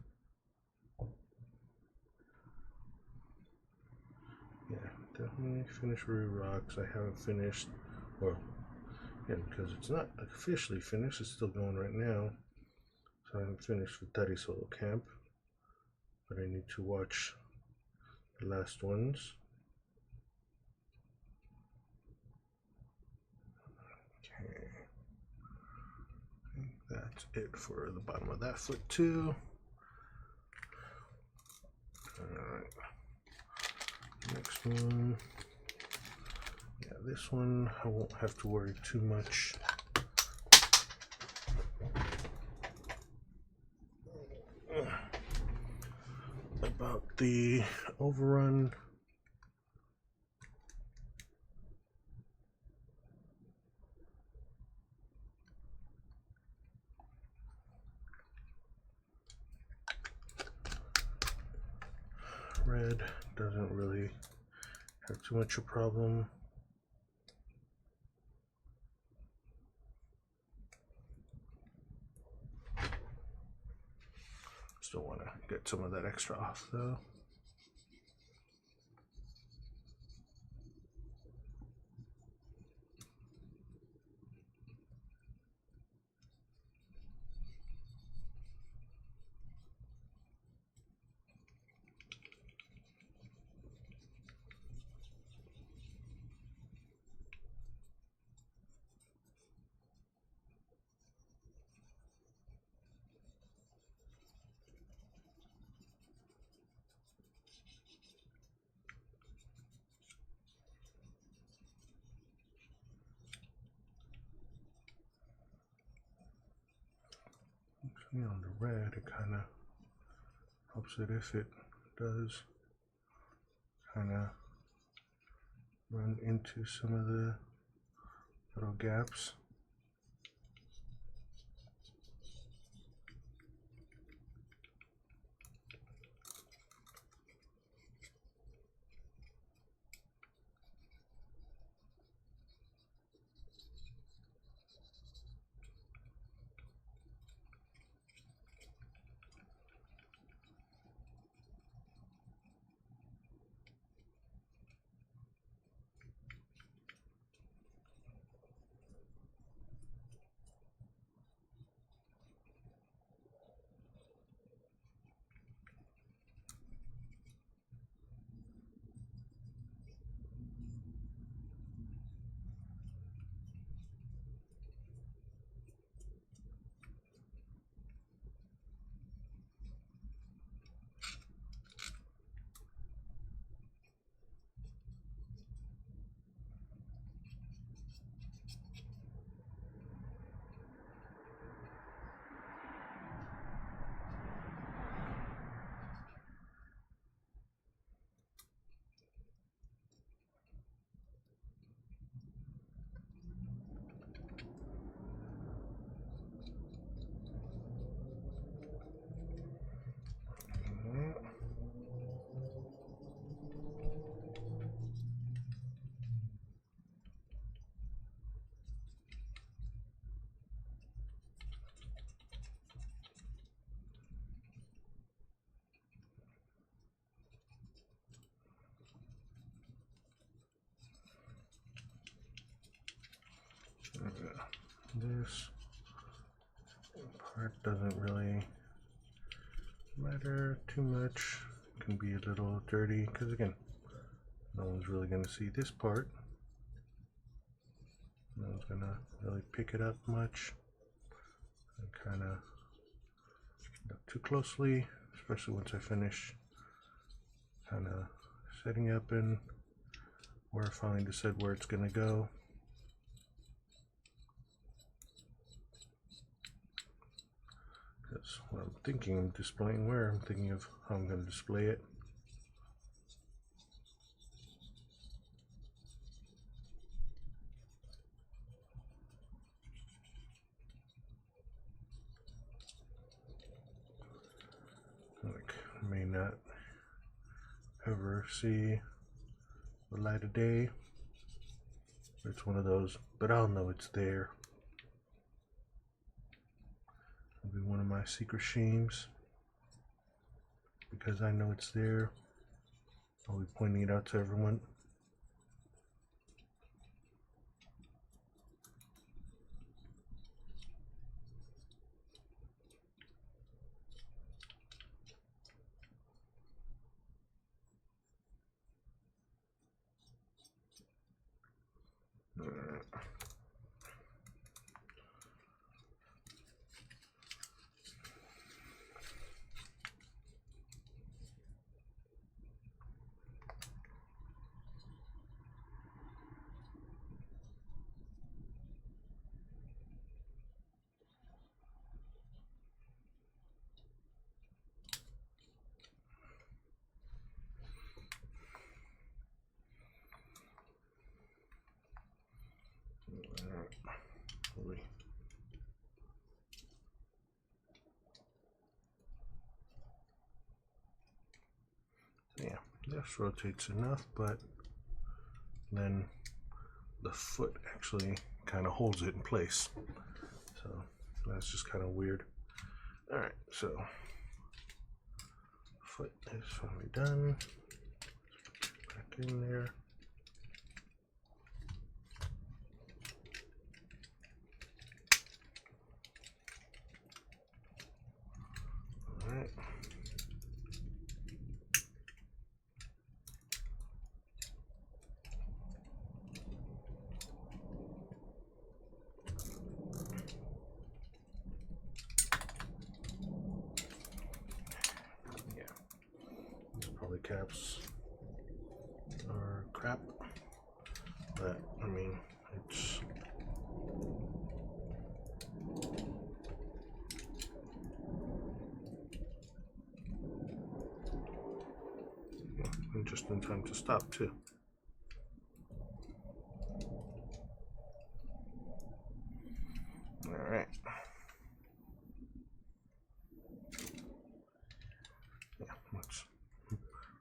Yeah, definitely finished Ruri Rocks. I haven't finished, well, yeah, because it's not officially finished. It's still going right now. So I haven't finished with Daddy Solo Camp, but I need to watch the last ones. Okay. I think that's it for the bottom of that foot too. Alright. Next one. Yeah, this one I won't have to worry too much about the overrun. Red doesn't really have too much a problem. Still want to get some of that extra off though. On the red, it kind of helps it if it does kind of run into some of the little gaps. This part doesn't really matter too much. It can be a little dirty because, again, no one's really going to see this part. No one's going to really pick it up much. And kind of look too closely, especially once I finish kind of setting up and where I finally decide where it's going to go. That's what I'm thinking of displaying where. I'm thinking of how I'm going to display it. Like, I may not ever see the light of day. It's one of those, but I'll know it's there. It'll be one of my secret shames. Because I know it's there, I'll be pointing it out to everyone. Yeah, this rotates enough, but then the foot actually kind of holds it in place. So that's just kind of weird. Alright, so foot is finally done. Back in there. Alright. Caps are crap, but I mean, it's just just in time to stop too. All right. Yeah, let's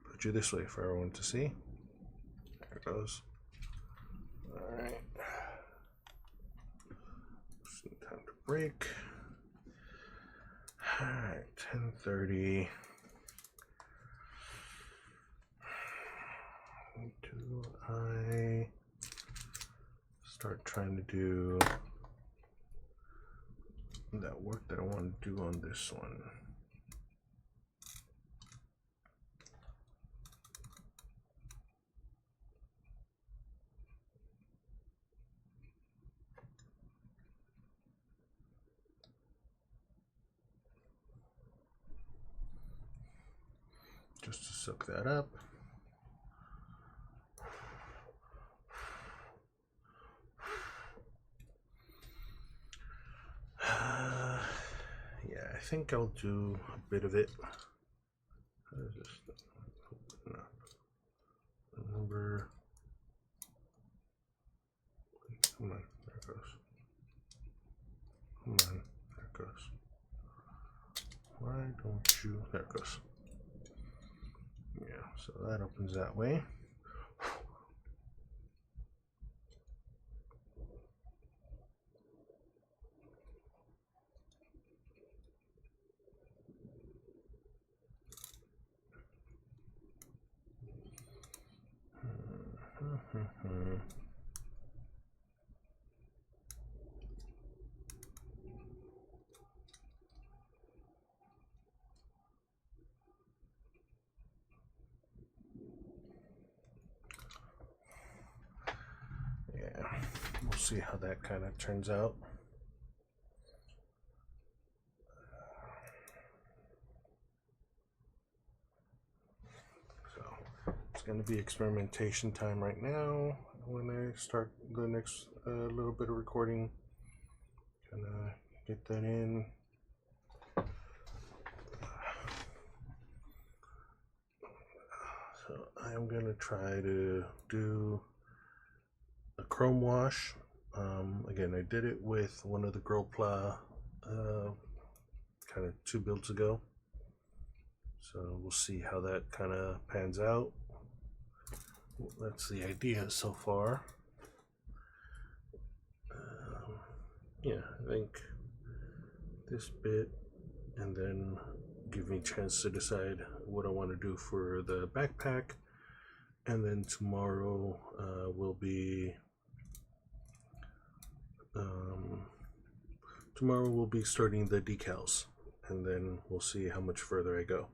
put you this way for everyone to see. There it goes. All right. Just in time to break. All right, 10:30. Do I start trying to do that work that I want to do on this one? Just to soak that up. Yeah, I think I'll do a bit of it. Remember. Come on, there it goes. Come on, there it goes. Why don't you? There it goes. Yeah, so that opens that way. Yeah, we'll see how that kind of turns out. It's going to be experimentation time right now. When I start the next little bit of recording, gonna get that in. So I am going to try to do a chrome wash. Again, I did it with one of the Gunpla kind of 2 builds ago. So we'll see how that kind of pans out. That's the idea so far. Yeah, I think this bit, and then give me a chance to decide what I want to do for the backpack. And then tomorrow will be starting the decals, and then we'll see how much further I go.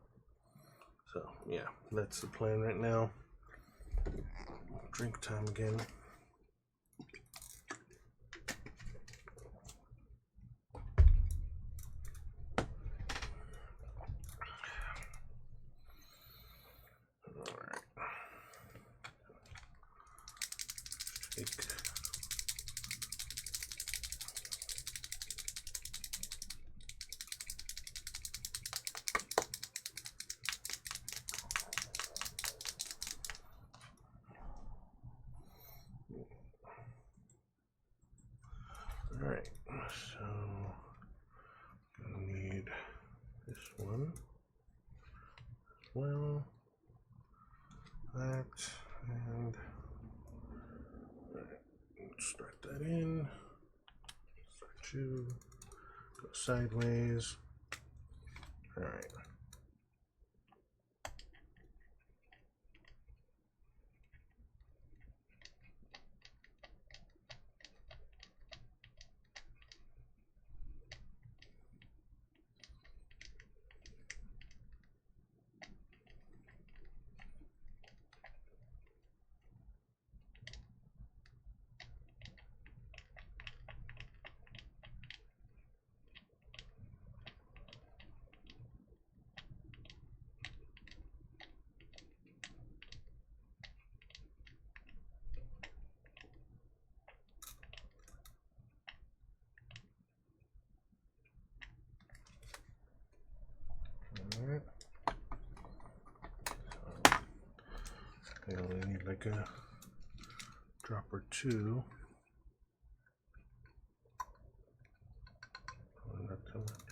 So yeah, that's the plan right now. Drink time again. Alright, so I need this one as well, that, and let's start that in, start to go sideways. Alright. I only need like a drop or two. Probably not too much.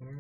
Mm-hmm.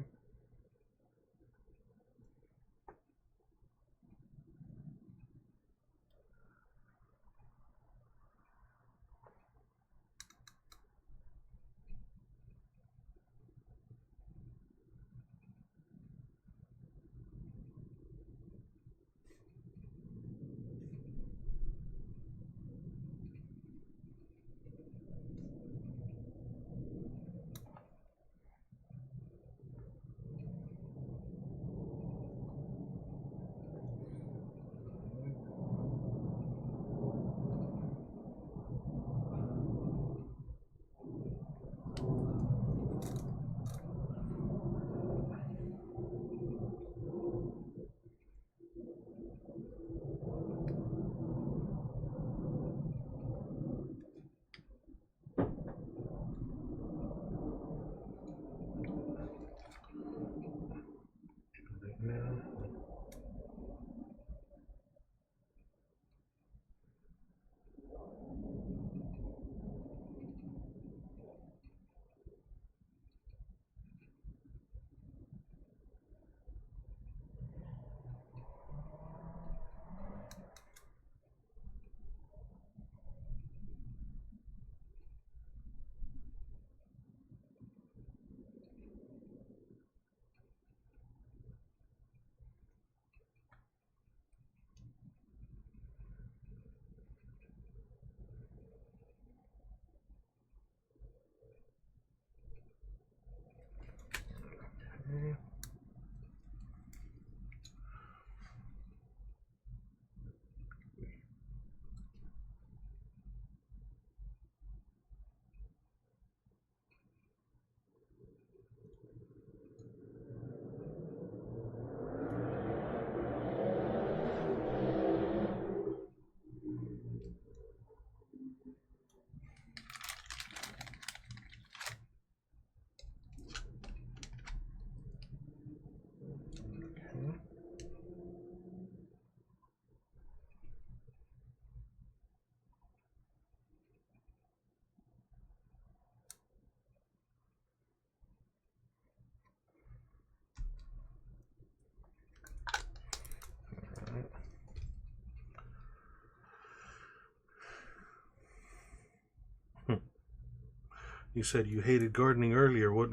You said you hated gardening earlier. What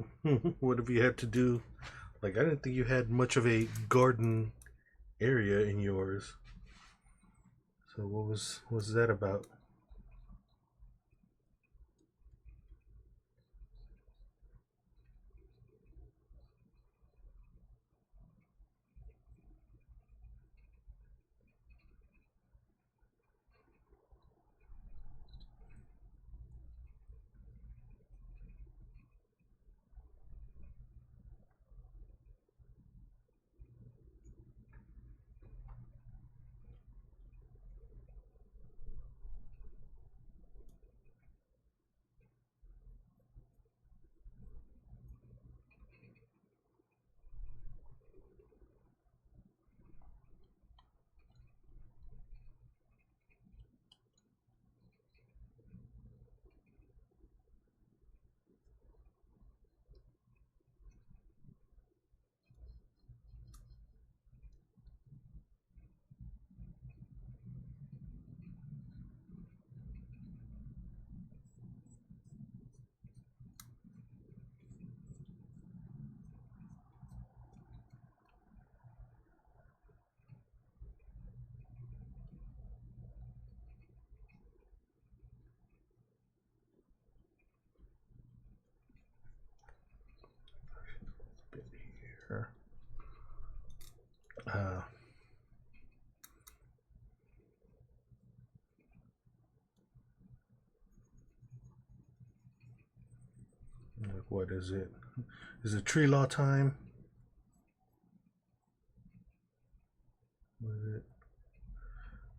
what have you had to do? Like, I didn't think you had much of a garden area in yours. So what was that about? Bit here. Uh, like, what is it? Is it tree law time? What is it?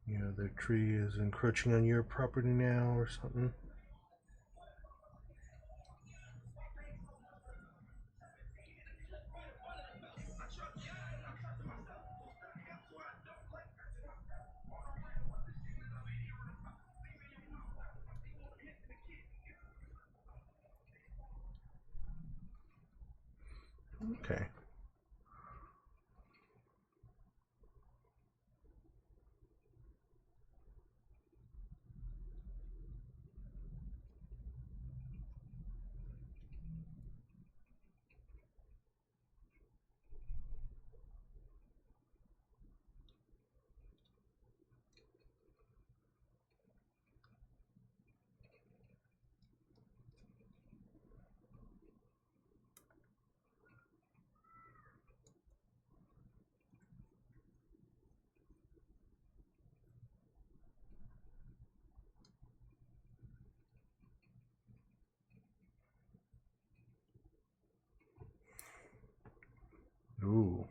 You know, the tree is encroaching on your property now or something? Okay. Ooh.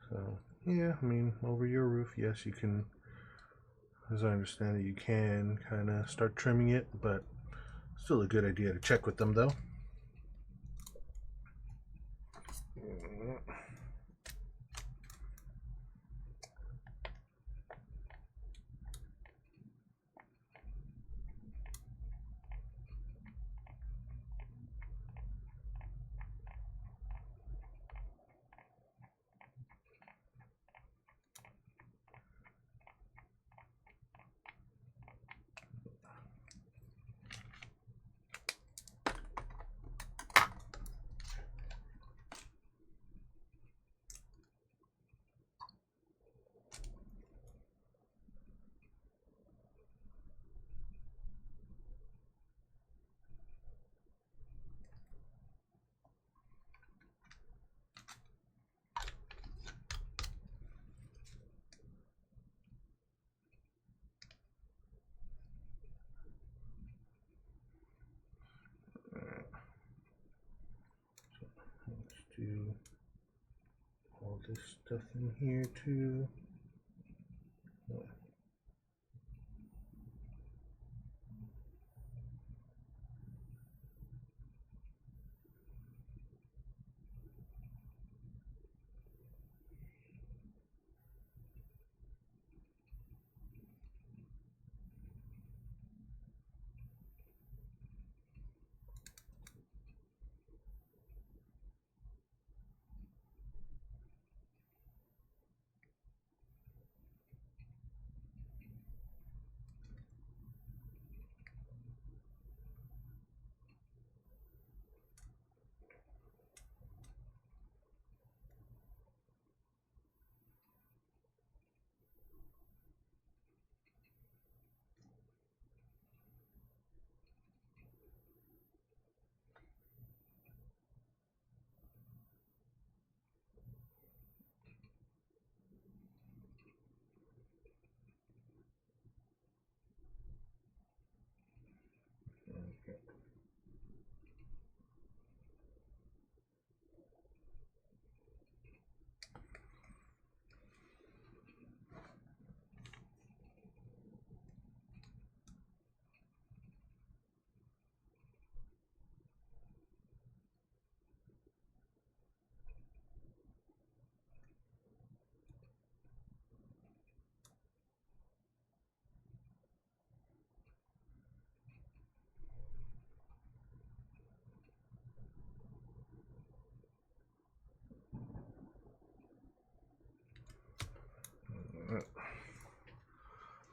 So, yeah, I mean, over your roof, yes, you can, as I understand it, you can kind of start trimming it, but still a good idea to check with them, though. Let's do all this stuff in here too.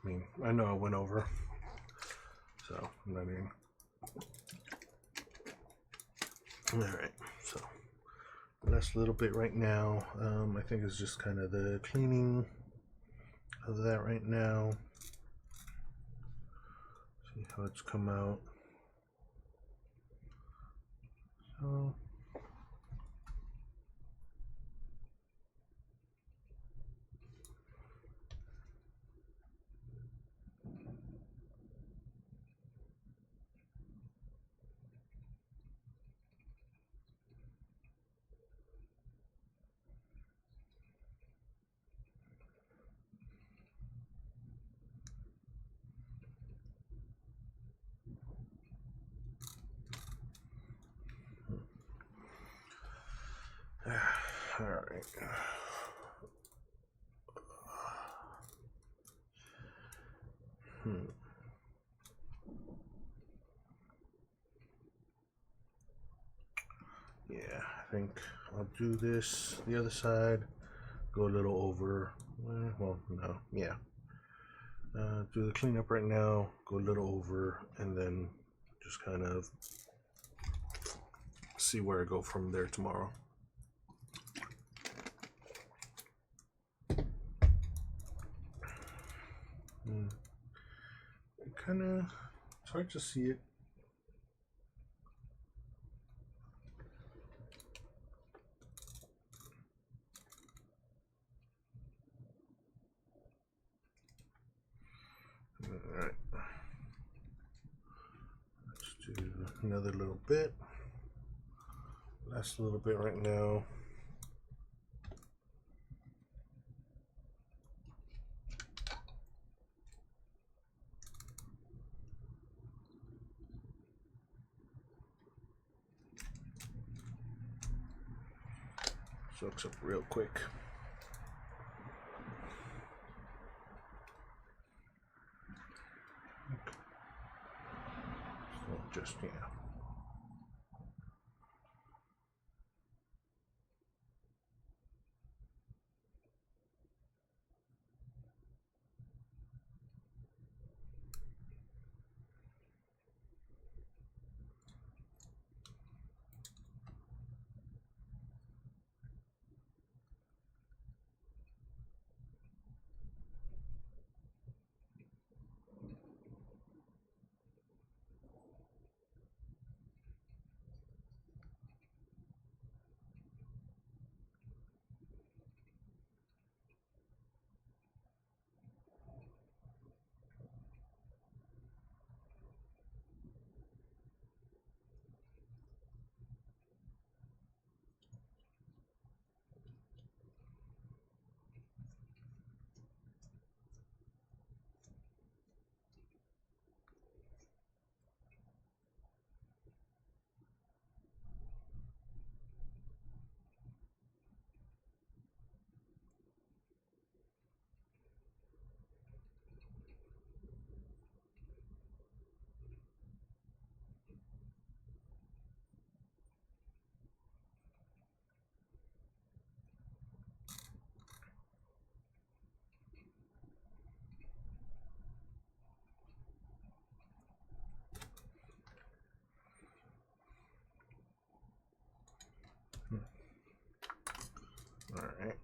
I mean, I know I went over, so I'm not even. Alright, so last little bit right now, I think it's just kind of the cleaning of that right now. See how it's come out. So all right. Yeah, I think I'll do this the other side, go a little over. Well, no, yeah. Do the cleanup right now, go a little over, and then just kind of see where I go from there tomorrow. Kind of, it's hard to see it. All right, let's do another little bit. Last little bit right now. Soaks up real quick. So just, yeah. All right.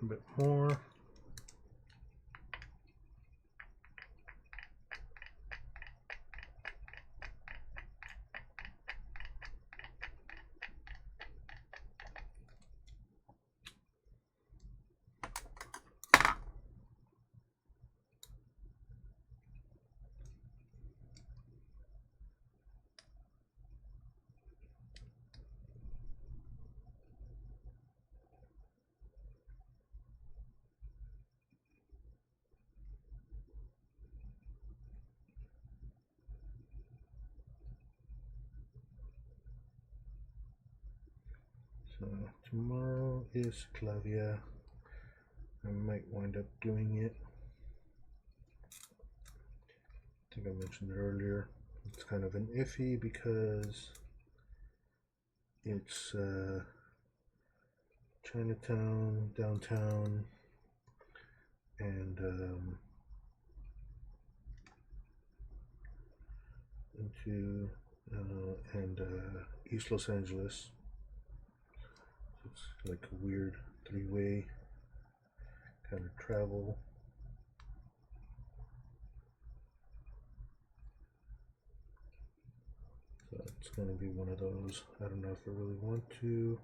a bit more. So tomorrow is Clavia. I might wind up doing it. I think I mentioned it earlier. It's kind of an iffy because it's Chinatown, downtown, and into East Los Angeles. It's like a weird three-way kind of travel. So it's going to be one of those. I don't know if I really want to,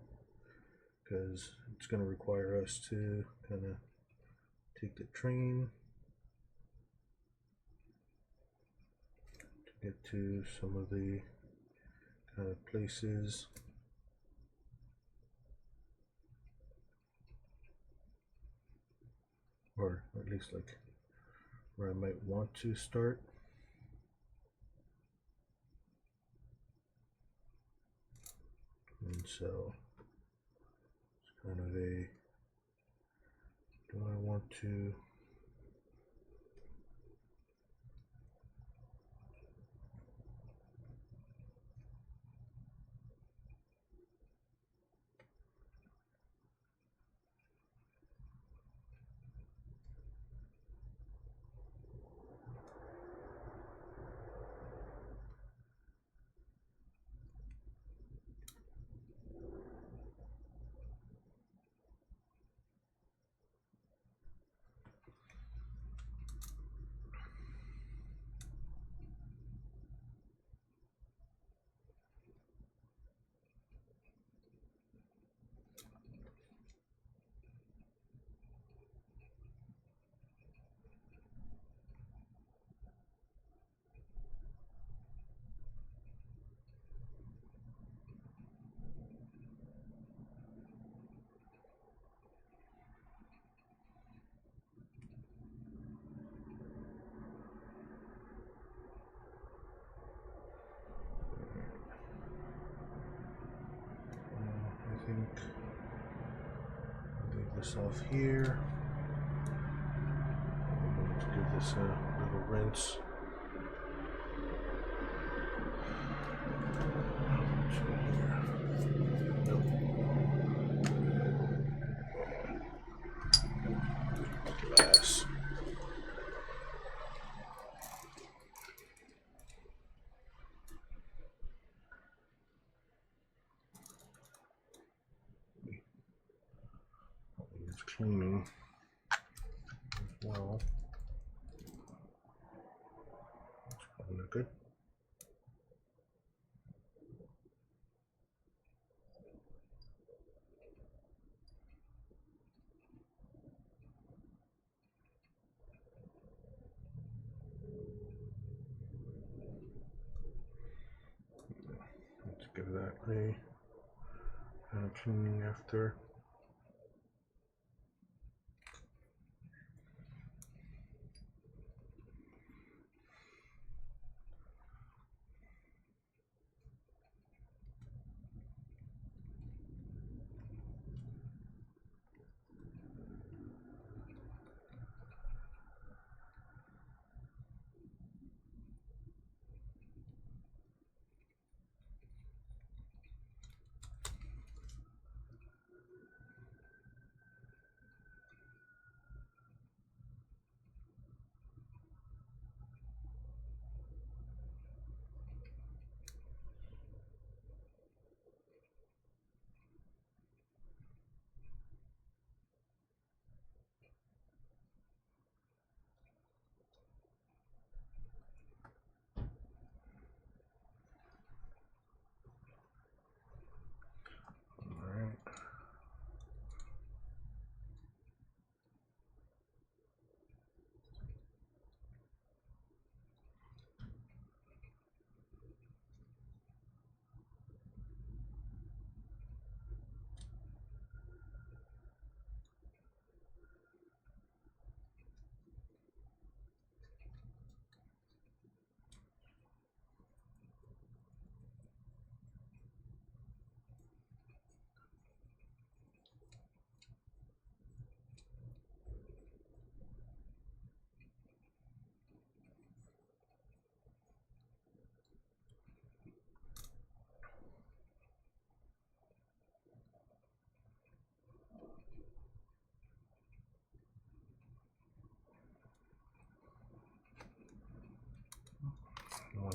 because it's going to require us to kind of take the train to get to some of the kind of places. Or at least like where I might want to start. And so it's kind of a, do I want to I think leave this off here. I'm going to give this a little rinse. Glass. It's cleaning as well. That's probably not good. Let's give that a cleaning after.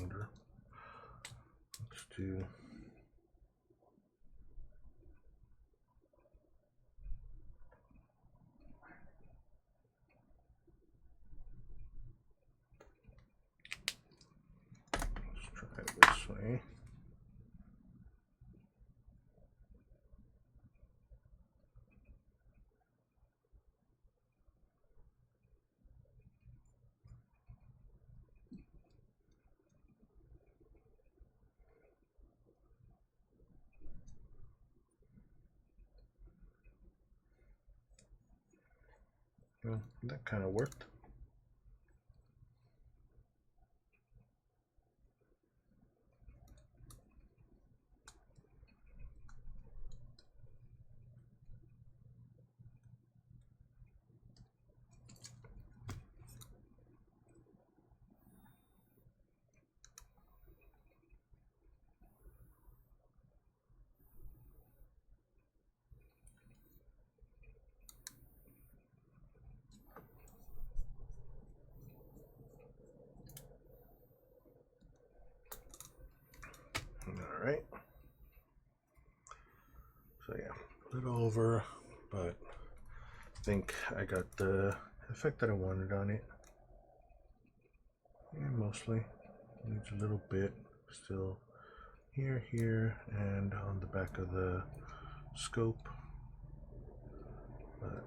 cylinder. Let's do this way. Well, that kind of worked. All right. So yeah, a little over, but I think I got the effect that I wanted on it. Yeah, mostly. Needs a little bit still here, and on the back of the scope. But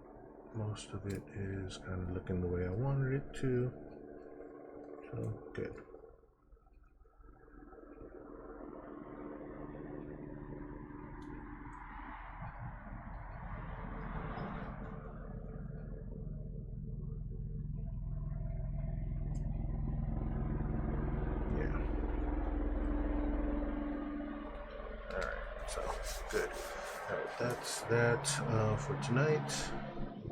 most of it is kind of looking the way I wanted it to. So good. So good. All right, that's that for tonight.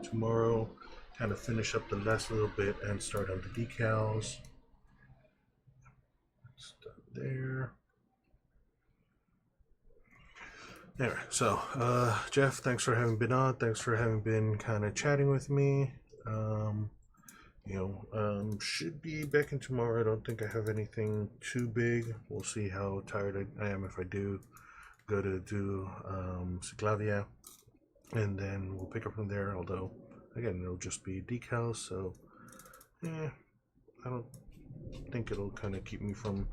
Tomorrow, kind of finish up the last little bit and start on the decals. That's done there. Anyway, so Jeff, thanks for having been on. Thanks for having been kind of chatting with me. Should be back in tomorrow. I don't think I have anything too big. We'll see how tired I am if I do go to do Ciclavia, and then we'll pick up from there. Although again, it'll just be decals, so I don't think it'll kind of keep me from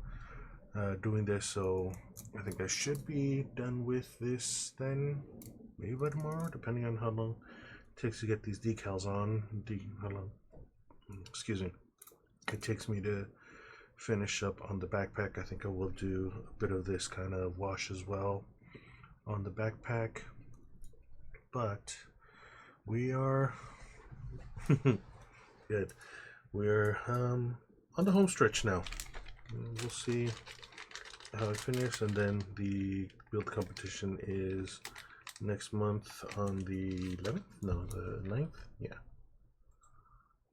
doing this. So I think I should be done with this then, maybe by tomorrow, depending on how long it takes to get these decals on. How long? Excuse me. It takes me to finish up on the backpack. I think I will do a bit of this kind of wash as well on the backpack, but we are good. We're on the home stretch now. We'll see how I finish, and then the build competition is next month on the 11th. No, the 9th.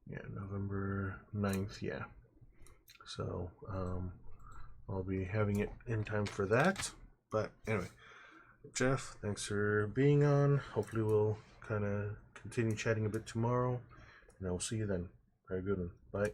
Yeah, November 9th. Yeah. So I'll be having it in time for that. But anyway, Jeff, thanks for being on. Hopefully we'll kind of continue chatting a bit tomorrow, and I will see you then. Very good one. Bye.